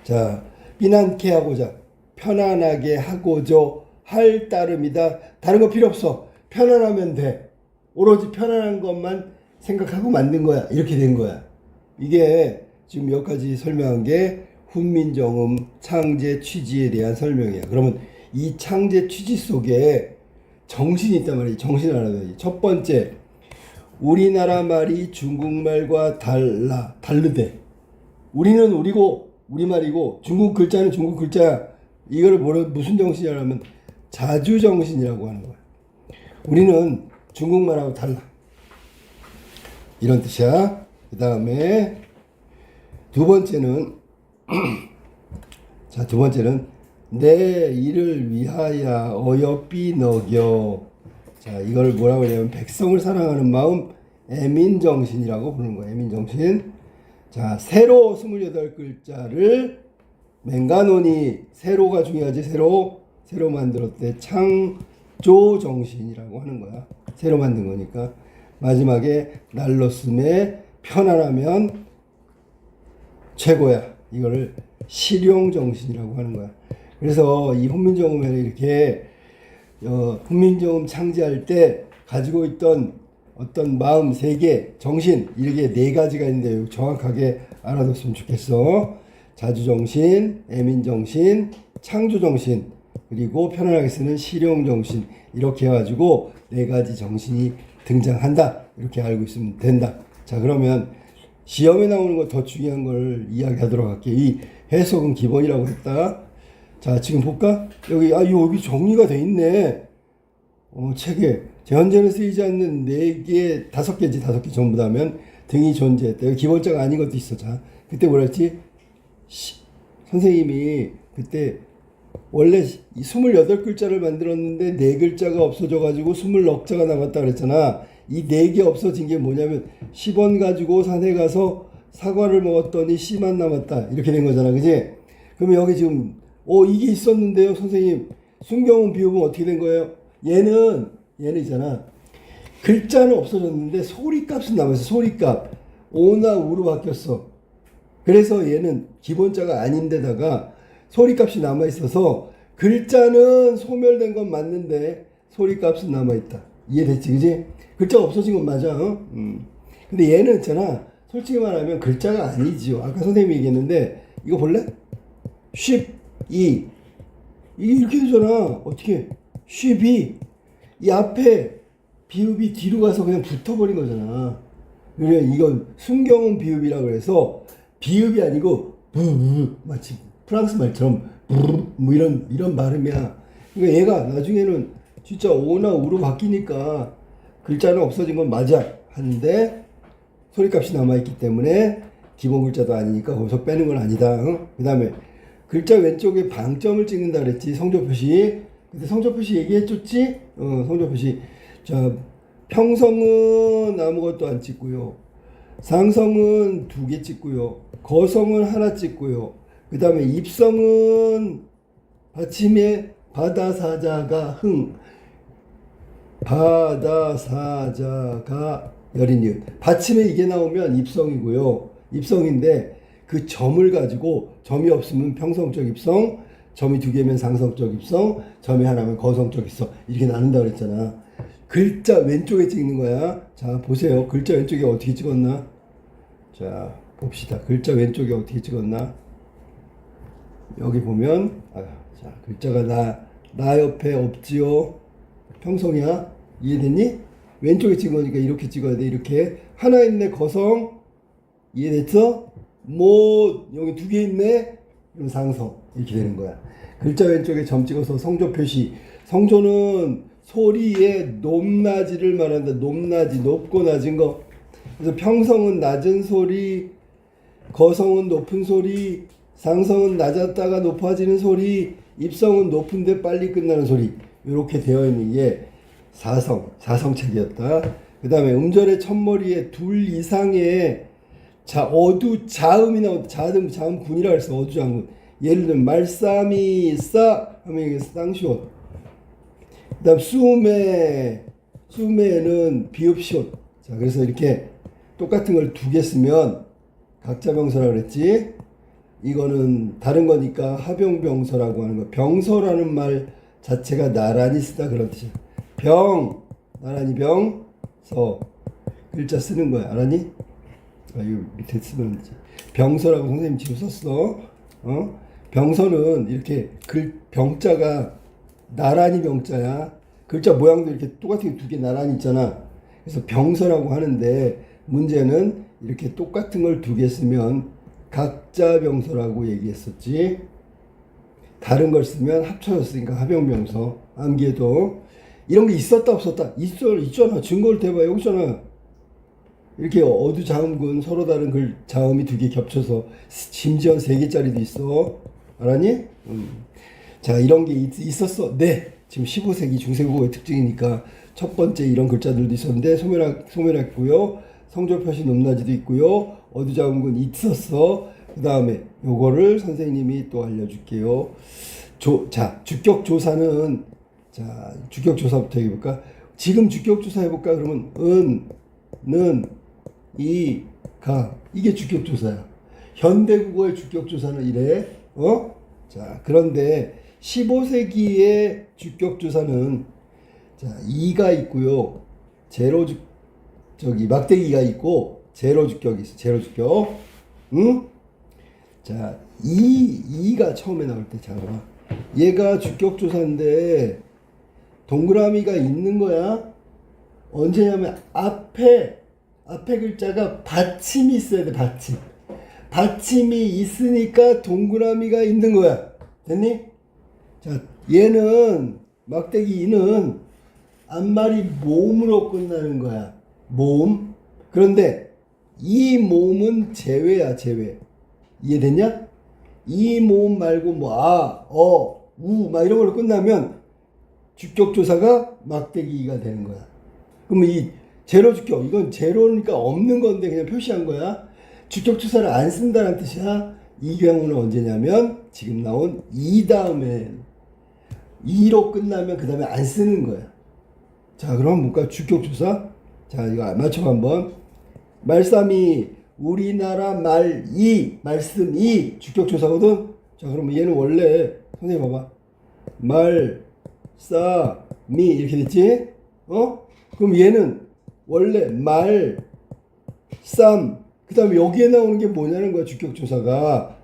S1: 자, 삐난케 하고자 편안하게 하고자 할 따름이다. 다른 거 필요 없어. 편안하면 돼. 오로지 편안한 것만 생각하고 만든 거야. 이렇게 된 거야. 이게 지금 여기까지 설명한 게 훈민정음 창제 취지에 대한 설명이야. 그러면 이 창제 취지 속에 정신이 있단 말이야. 정신을 알아야지. 첫 번째, 우리나라 말이 중국말과 다르대. 우리는 우리고 우리말이고 중국 글자는 중국 글자야. 이걸 무슨 정신이라면 자주정신이라고 하는 거야. 우리는 중국말하고 달라. 이런 뜻이야. 그 다음에 두 번째는 내 이를 위하여 어여삐 너겨. 자, 이걸 뭐라고 하냐면 백성을 사랑하는 마음 애민정신이라고 부르는 거야. 애민정신. 자, 세로 28글자를 맹가노니 세로가 중요하지. 세로 만들었대. 창조정신이라고 하는 거야. 새로 만든 거니까. 마지막에 날로 쓰매 편안하면 최고야. 이거를 실용정신이라고 하는 거야. 그래서 이 훈민정음에는 이렇게 훈민정음 창제할 때 가지고 있던 어떤 마음, 세계, 정신 이렇게 4가지가 있는데 정확하게 알아뒀으면 좋겠어. 자주정신, 애민정신, 창조정신 그리고 편안하게 쓰는 실용정신 이렇게 해가지고 4가지 정신이 등장한다. 이렇게 알고 있으면 된다. 자, 그러면 시험에 나오는 거 더 중요한 걸 이야기하도록 할게요. 이 해석은 기본이라고 했다. 자, 지금 볼까? 여기 정리가 돼 있네. 책에 현재는 쓰이지 않는 4개, 5개 전부 다 하면 등이 존재했다. 여기 기본자가 아닌 것도 있어. 자, 그때 뭐라 했지? 선생님이 그때 원래 28글자를 만들었는데 4글자가 없어져가지고 20넉자가 남았다 그랬잖아. 이 4개 없어진 게 뭐냐면 10원 가지고 산에 가서 사과를 먹었더니 씨만 남았다. 이렇게 된 거잖아. 그지? 그러면 여기 지금 이게 있었는데요. 선생님 순경음 비읍은 어떻게 된 거예요? 얘는 있잖아. 글자는 없어졌는데 소리값은 남았어. 소리값. 오나 우로 바뀌었어. 그래서 얘는 기본자가 아닌데다가 소리값이 남아있어서 글자는 소멸된 건 맞는데 소리값은 남아있다. 이해됐지? 그지? 글자가 없어진 건 맞아. 근데 얘는 있잖아. 솔직히 말하면 글자가 아니지요. 아까 선생님이 얘기했는데 이거 볼래? 쉽이 이게 이렇게 되잖아. 어떻게? 쉬비. 이 앞에 비읍이 뒤로 가서 그냥 붙어버린 거잖아. 그래, 이건 순경음 비읍이라고 해서 비읍이 아니고 부르르 마치 프랑스 말처럼 부르르 뭐 이런 발음이야. 그러니까 얘가 나중에는 진짜 오나 우로 바뀌니까 글자는 없어진 건 맞아 하는데 소리값이 남아있기 때문에 기본 글자도 아니니까 거기서 빼는 건 아니다. 응? 그 다음에 글자 왼쪽에 방점을 찍는다 그랬지. 성조 표시. 근데 성조 표시 얘기해줬지? 성조 표시. 자, 평성은 아무것도 안 찍고요. 상성은 2개 찍고요. 거성은 하나 찍고요. 그 다음에 입성은 받침에 바다사자가 흥, 바다사자가 여린이웃. 받침에 이게 나오면 입성이고요. 입성인데 그 점을 가지고 점이 없으면 평성적 입성, 점이 2개면 상성적 입성, 점이 하나면 거성적 입성 이렇게 나눈다 그랬잖아. 글자 왼쪽에 찍는 거야. 자, 보세요. 글자 왼쪽에 어떻게 찍었나? 자, 봅시다. 글자 왼쪽에 어떻게 찍었나? 여기 보면 자, 글자가 나 옆에 없지요. 평성이야. 이해됐니? 왼쪽에 찍은 거니까 이렇게 찍어야 돼. 이렇게 하나 있네. 거성. 이해됐어? 뭐 여기 2개 있네. 그럼 상성 이렇게 되는 거야. 글자 왼쪽에 점 찍어서 성조 표시. 성조는 소리의 높낮이를 말한다. 높낮이, 높고 낮은 거. 그래서 평성은 낮은 소리, 거성은 높은 소리, 상성은 낮았다가 높아지는 소리, 입성은 높은데 빨리 끝나는 소리. 이렇게 되어 있는 게 사성책이었다. 그 다음에 음절의 첫머리에 둘 이상의 자음이 나온다. 자음 군이라 해서 어두자음군. 예를 들면 말싸미 싸 하면 이게 쌍시옷. 그 다음 수메는 비읍시옷. 자, 그래서 이렇게 똑같은 걸 2개 쓰면 각자병서라 그랬지. 이거는 다른 거니까 하병병서라고 하는 거. 병서라는 말 자체가 나란히 쓰다 그런 뜻이야. 나란히 병서 글자 쓰는 거야. 알았니? 이거 밑에 쓰면 되지. 병서라고 선생님 지금 썼어. 병서는 이렇게 병자가 나란히 병자야. 글자 모양도 이렇게 똑같은 게 2개 나란히 있잖아. 그래서 병서라고 하는데 문제는 이렇게 똑같은 걸 2개 쓰면 각자 병서라고 얘기했었지. 다른 걸 쓰면 합쳐졌으니까 합병병서. 암기해도 이런 게 있었다 없었다? 있잖아. 증거를 대봐. 여기 있잖아. 이렇게 어두자음군 서로 다른 글 자음이 2개 겹쳐서 심지어 3개짜리도 있어. 알았니? 자, 이런 게 있었어. 네. 지금 15세기 중세국어의 특징이니까 첫 번째 이런 글자들도 있었는데 소멸했고요. 성조 표시 높낮이도 있고요. 어두자음군 있었어. 그 다음에 요거를 선생님이 또 알려줄게요. 자, 주격조사는 주격조사부터 해볼까? 지금 주격조사 해볼까? 그러면 는, 이, 가 이게 주격조사야. 현대국어의 주격조사는 이래. 자, 그런데 15세기의 주격조사는 자, 이가 있고요. 막대기가 있고 제로 주격이 있어. 제로 주격. 응? 자, 이가 처음에 나올 때 잠깐만. 얘가 주격조사인데 동그라미가 있는 거야. 언제냐면 앞에 글자가 받침이 있어야 돼. 받침이 있으니까 동그라미가 있는 거야. 됐니? 자, 얘는 막대기 이는 앞말이 모음으로 끝나는 거야. 모음. 그런데 이 모음은 제외야. 제외. 이해됐냐? 이 모음 말고 우 막 이런 걸로 끝나면 주격조사가 막대기가 되는 거야. 그러면 이 제로 주격, 이건 제로니까 없는 건데 그냥 표시한 거야. 주격조사를 안 쓴다는 뜻이야. 이 경우는 언제냐면 지금 나온 이 다음에 2로 끝나면 그 다음에 안 쓰는 거야. 자, 그럼 뭘까? 주격조사. 자, 이거 맞춰 한번. 말싸미 우리나라 말씀이 주격조사거든. 자, 그럼 얘는 원래 선생님 봐봐. 말싸미 이렇게 됐지? 그럼 얘는 원래 그 다음에 여기에 나오는 게 뭐냐는 거야. 주격조사가.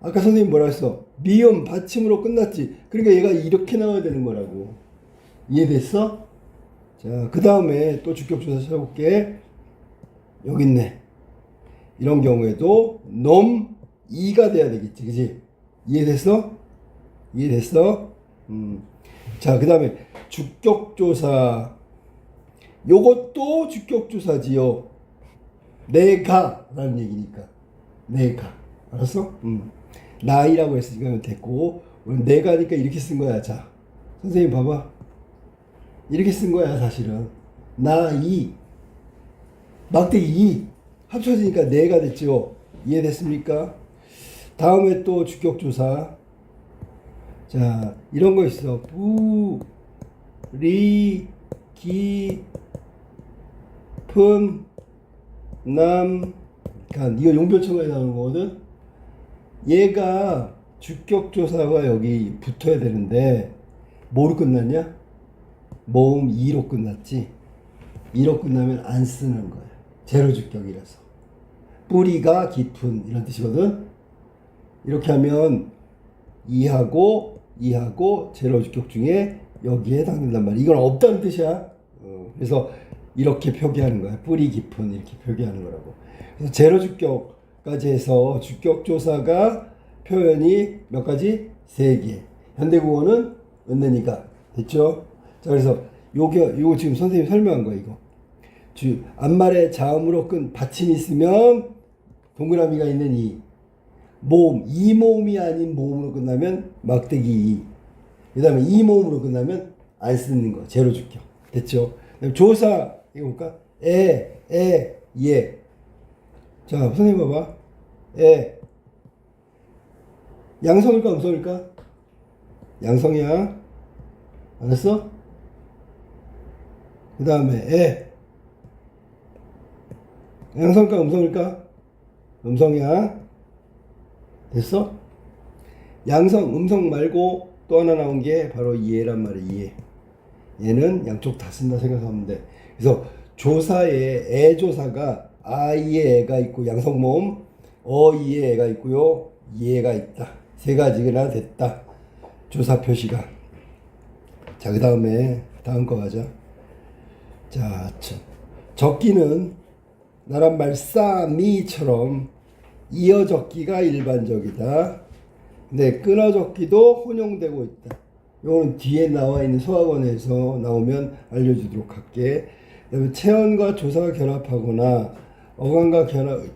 S1: 아까 선생님 뭐라 했어? 미음 받침으로 끝났지. 그러니까 얘가 이렇게 나와야 되는 거라고. 이해됐어? 자, 그 다음에 또 주격조사 찾아볼게. 여기 있네. 이런 경우에도 놈 이가 돼야 되겠지, 그지? 이해됐어? 이해됐어? 자, 그 다음에 주격조사. 요것도 주격조사지요. 내가 라는 얘기니까. 내가. 알았어? 나이라고 했으니까 됐고, 내가니까 이렇게 쓴 거야. 자, 선생님 봐봐. 이렇게 쓴 거야, 사실은. 나이. 막대기 2 합쳐지니까 내가 됐죠. 이해됐습니까? 다음에 또 주격조사. 자, 이런 거 있어. 부, 리, 기, 푼, 남, 간. 이거 용별천가에 나오는 거거든. 얘가 주격조사가 여기 붙어야 되는데 뭐로 끝났냐? 모음 2로 끝났지. 2로 끝나면 안 쓰는 거야. 제로 주격이라서. 뿌리가 깊은 이런 뜻이거든. 이렇게 하면 이하고 제로 주격 중에 여기에 해당된단 말이야. 이건 없다는 뜻이야. 그래서 이렇게 표기하는 거야. 뿌리 깊은 이렇게 표기하는 거라고. 그래서 제로 주격까지 해서 주격조사가 표현이 몇 가지? 3개. 현대국어는 은는이가 됐죠? 자, 그래서 요거 지금 선생님이 설명한 거야, 이거. 앞말에 자음으로 끈 받침이 있으면 동그라미가 있는 이 모음, 이 모음이 아닌 모음으로 끝나면 막대기 이. 그 다음에 이 모음으로 끝나면 안 쓰는 거. 제로 주격. 됐죠? 그다음에 조사, 이거 볼까? 예. 자, 선생님 봐봐. 양성일까, 음성일까? 양성이야. 알았어? 그 다음에 양성일까, 음성일까? 음성이야. 됐어? 양성, 음성 말고 또 하나 나온 게 바로 이해란 말이야, 이해. 얘는 양쪽 다 쓴다 생각하면 돼. 그래서 조사에 애조사가 아이의 애가 있고 양성모음, 어이의 애가 있고요, 이해가 있다. 3가지나 됐다. 조사 표시가. 자, 그 다음에 다음 거 가자. 자, 적기는 나란 말 싸미처럼 이어 적기가 일반적이다. 근데 끊어 적기도 혼용되고 있다. 이거는 뒤에 나와 있는 소학원에서 나오면 알려주도록 할게. 그다음에 체언과 조사가 결합하거나 어간과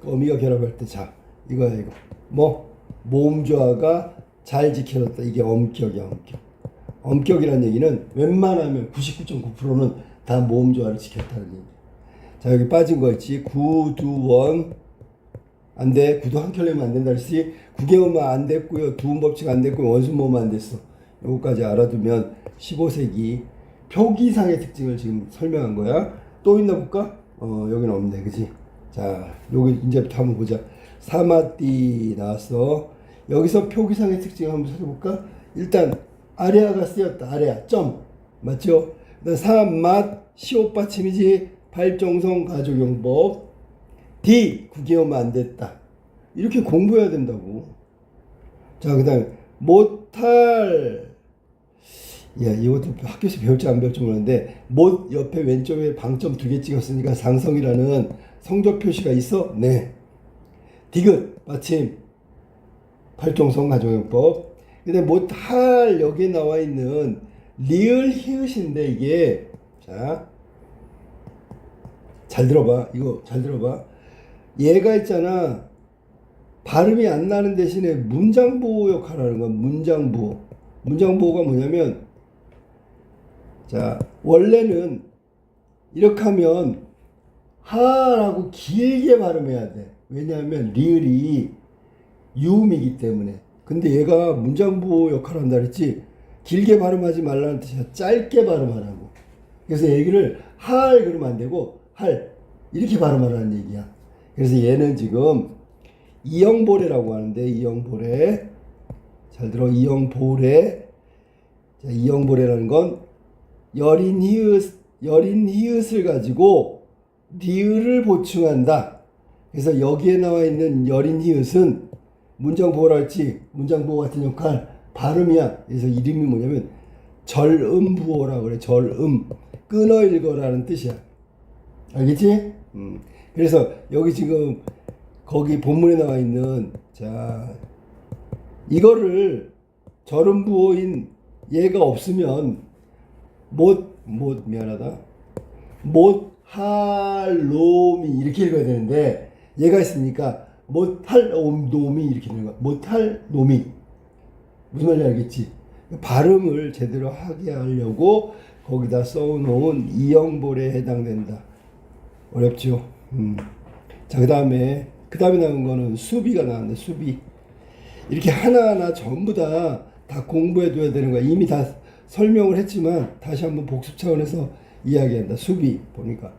S1: 어미가 결합할 때, 자, 이거야, 이거. 모음조화가 잘 지켜졌다. 이게 엄격이야, 엄격. 엄격이란 얘기는 웬만하면 99.9%는 다 모음조화를 지켰다는 얘기야. 자, 여기 빠진 거 있지. 구두원. 안 돼. 구두 한 켤레면 안 된다 그랬지. 구개음만 안 됐고요. 두음 법칙 안 됐고요. 원순모음 안 됐어. 요거까지 알아두면 15세기 표기상의 특징을 지금 설명한 거야. 또 있나 볼까? 여기는 없네. 그치? 자, 여기 이제부터 한번 보자. 사마띠 나왔어. 여기서 표기상의 특징을 한번 찾아볼까? 일단 아래아가 쓰였다. 아래아 점 맞죠? 그다음 사맛 시옷 받침이지. 발정성 가족용법. D 구개음 안 됐다. 이렇게 공부해야 된다고. 자, 그다음에 못할. 야, 이것도 학교에서 배울지 안 배울지 모르는데 못 옆에 왼쪽에 방점 2개 찍었으니까 상성이라는 성조 표시가 있어? 네. 디귿 받침 발정성 가족용법. 근데 못할 여기에 나와 있는 리을 히읗인데 이게, 자, 잘 들어봐. 이거 잘 들어봐. 얘가 있잖아. 발음이 안 나는 대신에 문장보호 역할을 하는 거야. 문장보호. 문장보호가 뭐냐면, 자, 원래는 이렇게 하면 하라고 길게 발음해야 돼. 왜냐하면 리을이 유음이기 때문에. 근데 얘가 문장보호 역할을 한다 그랬지. 길게 발음하지 말라는 뜻이야. 짧게 발음하라고. 그래서 얘기를 할 그러면 안 되고 할 이렇게 발음하라는 얘기야. 그래서 얘는 지금 이영보레라고 하는데, 이영보레. 잘 들어. 이영보레. 자, 이영보레라는 건 여린 히읗을 가지고 리을을 보충한다. 그래서 여기에 나와 있는 여린 히읗은 문장 보호라 했지. 문장 보호 같은 역할 발음이야. 그래서 이름이 뭐냐면 절음부호라고 그래. 절음. 끊어 읽어라는 뜻이야. 알겠지? 그래서 여기 지금 거기 본문에 나와 있는 자 이거를 절음부호인 얘가 없으면 미안하다. 못할 놈이 이렇게 읽어야 되는데 얘가 있으니까 못할 놈이 이렇게 되는 거야. 못할 놈이 무슨 말인지 알겠지? 발음을 제대로 하게 하려고 거기다 써놓은 이형벌에 해당된다. 어렵죠? 자, 그 다음에 나온 거는 수비가 나왔네. 수비. 이렇게 하나하나 전부 다 공부해 둬야 되는 거야. 이미 다 설명을 했지만 다시 한번 복습 차원에서 이야기한다. 수비 보니까.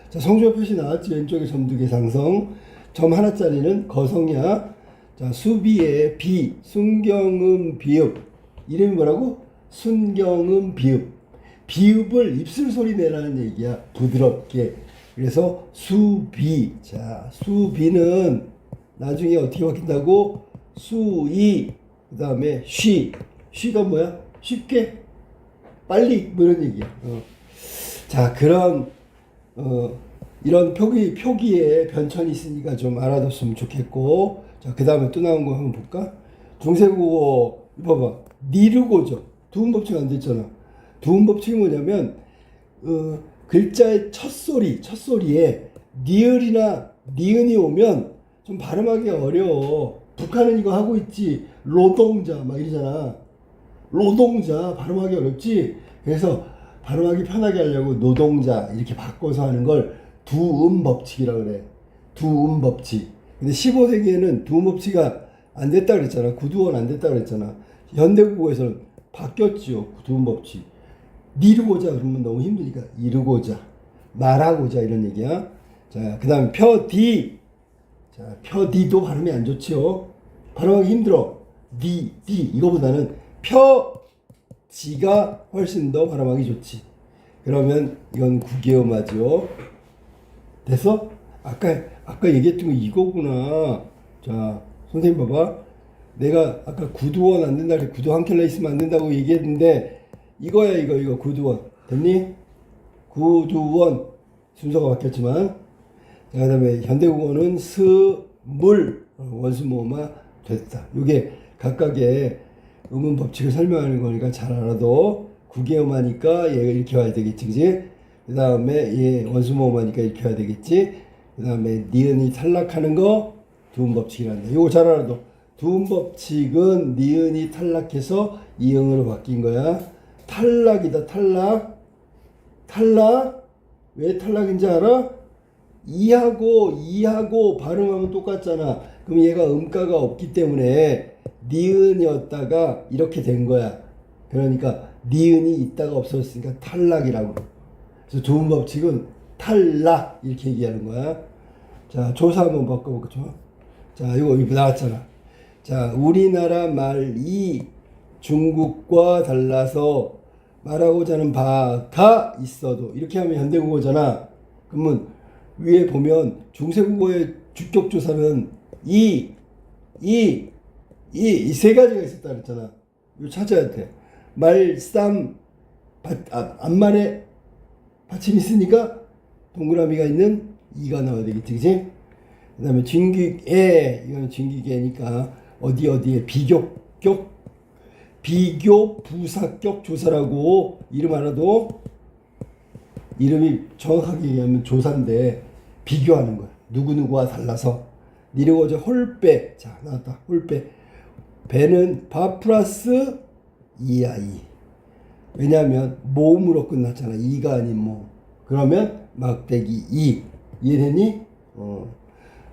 S1: 자, 성조 표시 나왔지. 왼쪽에 점두개 상성. 점 하나짜리는 거성이야. 자, 수비의 비, 순경음 비읍. 이름이 뭐라고? 순경음 비읍. 비읍을 입술 소리 내라는 얘기야. 부드럽게. 그래서 수비. 자, 수비는 나중에 어떻게 바뀐다고? 수이. 그 다음에 쉬. 쉬가 뭐야? 쉽게. 빨리. 뭐 이런 얘기야. 자, 그런 이런 표기에 변천이 있으니까 좀 알아뒀으면 좋겠고. 자, 그 다음에 또 나온 거 한번 볼까? 중세국어 봐봐. 니르고죠. 두음법칙 안 됐잖아. 두음법칙이 뭐냐면 글자의 첫 소리에 니을이나 니은이 오면 좀 발음하기 어려워. 북한은 이거 하고 있지. 노동자 막 이러잖아. 노동자 발음하기 어렵지. 그래서 발음하기 편하게 하려고 노동자 이렇게 바꿔서 하는 걸 두음법칙이라고 그래. 두음법칙. 근데 15세기에는 두음법칙이 안 됐다 그랬잖아. 구두원 안 됐다 그랬잖아. 현대국어에서는 바뀌었지요. 두음법칙. 미루고자 그러면 너무 힘드니까 이루고자, 말하고자 이런 얘기야. 자, 그 다음에 표디. 자, 표디도 발음이 안 좋지요. 발음하기 힘들어. 디 이거보다는 표지가 훨씬 더 발음하기 좋지. 그러면 이건 구개음하죠. 됐어? 아까 얘기했던 거 이거구나. 자, 선생님 봐봐. 내가 아까 구두원 안 된다 그래. 구두 한 켤레 있으면 안 된다고 얘기했는데 이거야. 이거 구두원. 됐니? 구두원. 순서가 바뀌었지만. 자, 그 다음에 현대국어는 스물 원수모마 됐다. 이게 각각의 음운 법칙을 설명하는 거니까 잘 알아도 구개음하니까 얘가 이렇게 와야 되겠지. 그지? 그 다음에 얘 원수모마니까 이렇게 와야 되겠지. 그 다음에 니은이 탈락하는 거 두음법칙이란다. 이거 잘 알아도. 두음법칙은 니은이 탈락해서 이응으로 바뀐 거야. 탈락이다. 탈락. 왜 탈락인지 알아? 이하고 발음하면 똑같잖아. 그럼 얘가 음가가 없기 때문에 니은이었다가 이렇게 된 거야. 그러니까 니은이 있다가 없어졌으니까 탈락이라고. 그래서 두음법칙은 탈락 이렇게 얘기하는 거야. 자, 조사 한번 바꿔볼게요. 자, 이거 나왔잖아. 자, 우리나라 말이 중국과 달라서 말하고자 하는 바가 있어도 이렇게 하면 현대국어잖아. 그러면 위에 보면 중세국어의 주격조사는 이 세 가지가 있었다 그랬잖아. 이거 찾아야 돼. 앞말에 받침이 있으니까 동그라미가 있는 이가 나와야 되겠지, 그치? 그 다음에 진귀애, 이거는 진귀애니까 어디에 비교 부사격 조사라고 이름 알아도 이름이 정확하게 얘기하면 조사인데 비교하는 거야. 누구누구와 달라서. 니르고저 홀배. 자, 나왔다. 홀배. 배는 바 플러스 이하이. 왜냐하면 모음으로 끝났잖아. 이가 아닌 모. 그러면 막대기 이. 이해되니?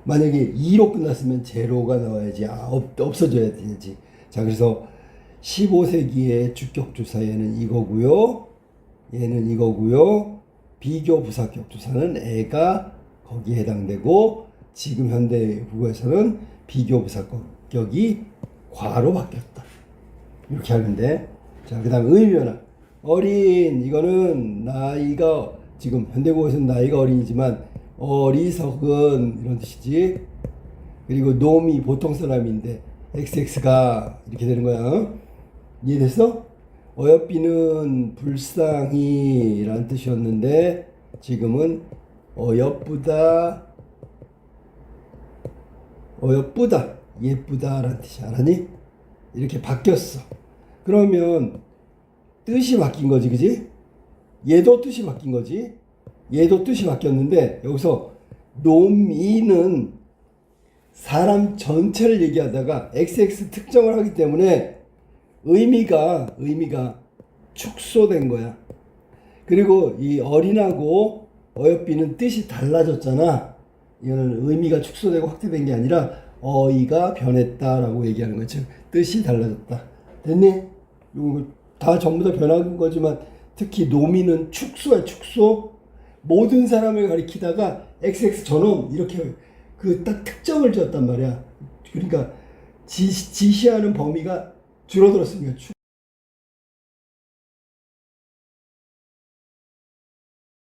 S1: 만약에 2로 끝났으면 제로가 나와야지. 없어져야 되지. 자, 그래서 15세기의 주격조사 얘는 이거고요. 얘는 이거고요. 비교 부사격 조사는 애가 거기에 해당되고 지금 현대 국어에서는 비교 부사격이 과로 바뀌었다. 이렇게 하면 돼. 자, 그 다음에 의미변화. 어린 이거는 나이가 지금 현대국어에서는 나이가 어린이지만 어리석은 이런 뜻이지. 그리고 놈이 보통 사람인데 XX가 이렇게 되는 거야. 이해됐어? 어여삐는 불쌍히 라는 뜻이었는데 지금은 어여쁘다, 예쁘다 라는 뜻이 알았니? 이렇게 바뀌었어. 그러면 뜻이 바뀐 거지, 그지? 얘도 뜻이 바뀐 거지. 얘도 뜻이 바뀌었는데 여기서 놈이는 사람 전체를 얘기하다가 XX 특정을 하기 때문에 의미가 축소된 거야. 그리고 이 어린하고 어여삐는 뜻이 달라졌잖아. 이거는 의미가 축소되고 확대된 게 아니라 어이가 변했다라고 얘기하는 거지. 뜻이 달라졌다. 됐니? 이거 다 전부 다 변한 거지만 특히 노미는 축소야, 축소. 모든 사람을 가리키다가 XX 저놈 이렇게 그 딱 특정을 지었단 말이야. 그러니까 지시하는 범위가 줄어들었으니까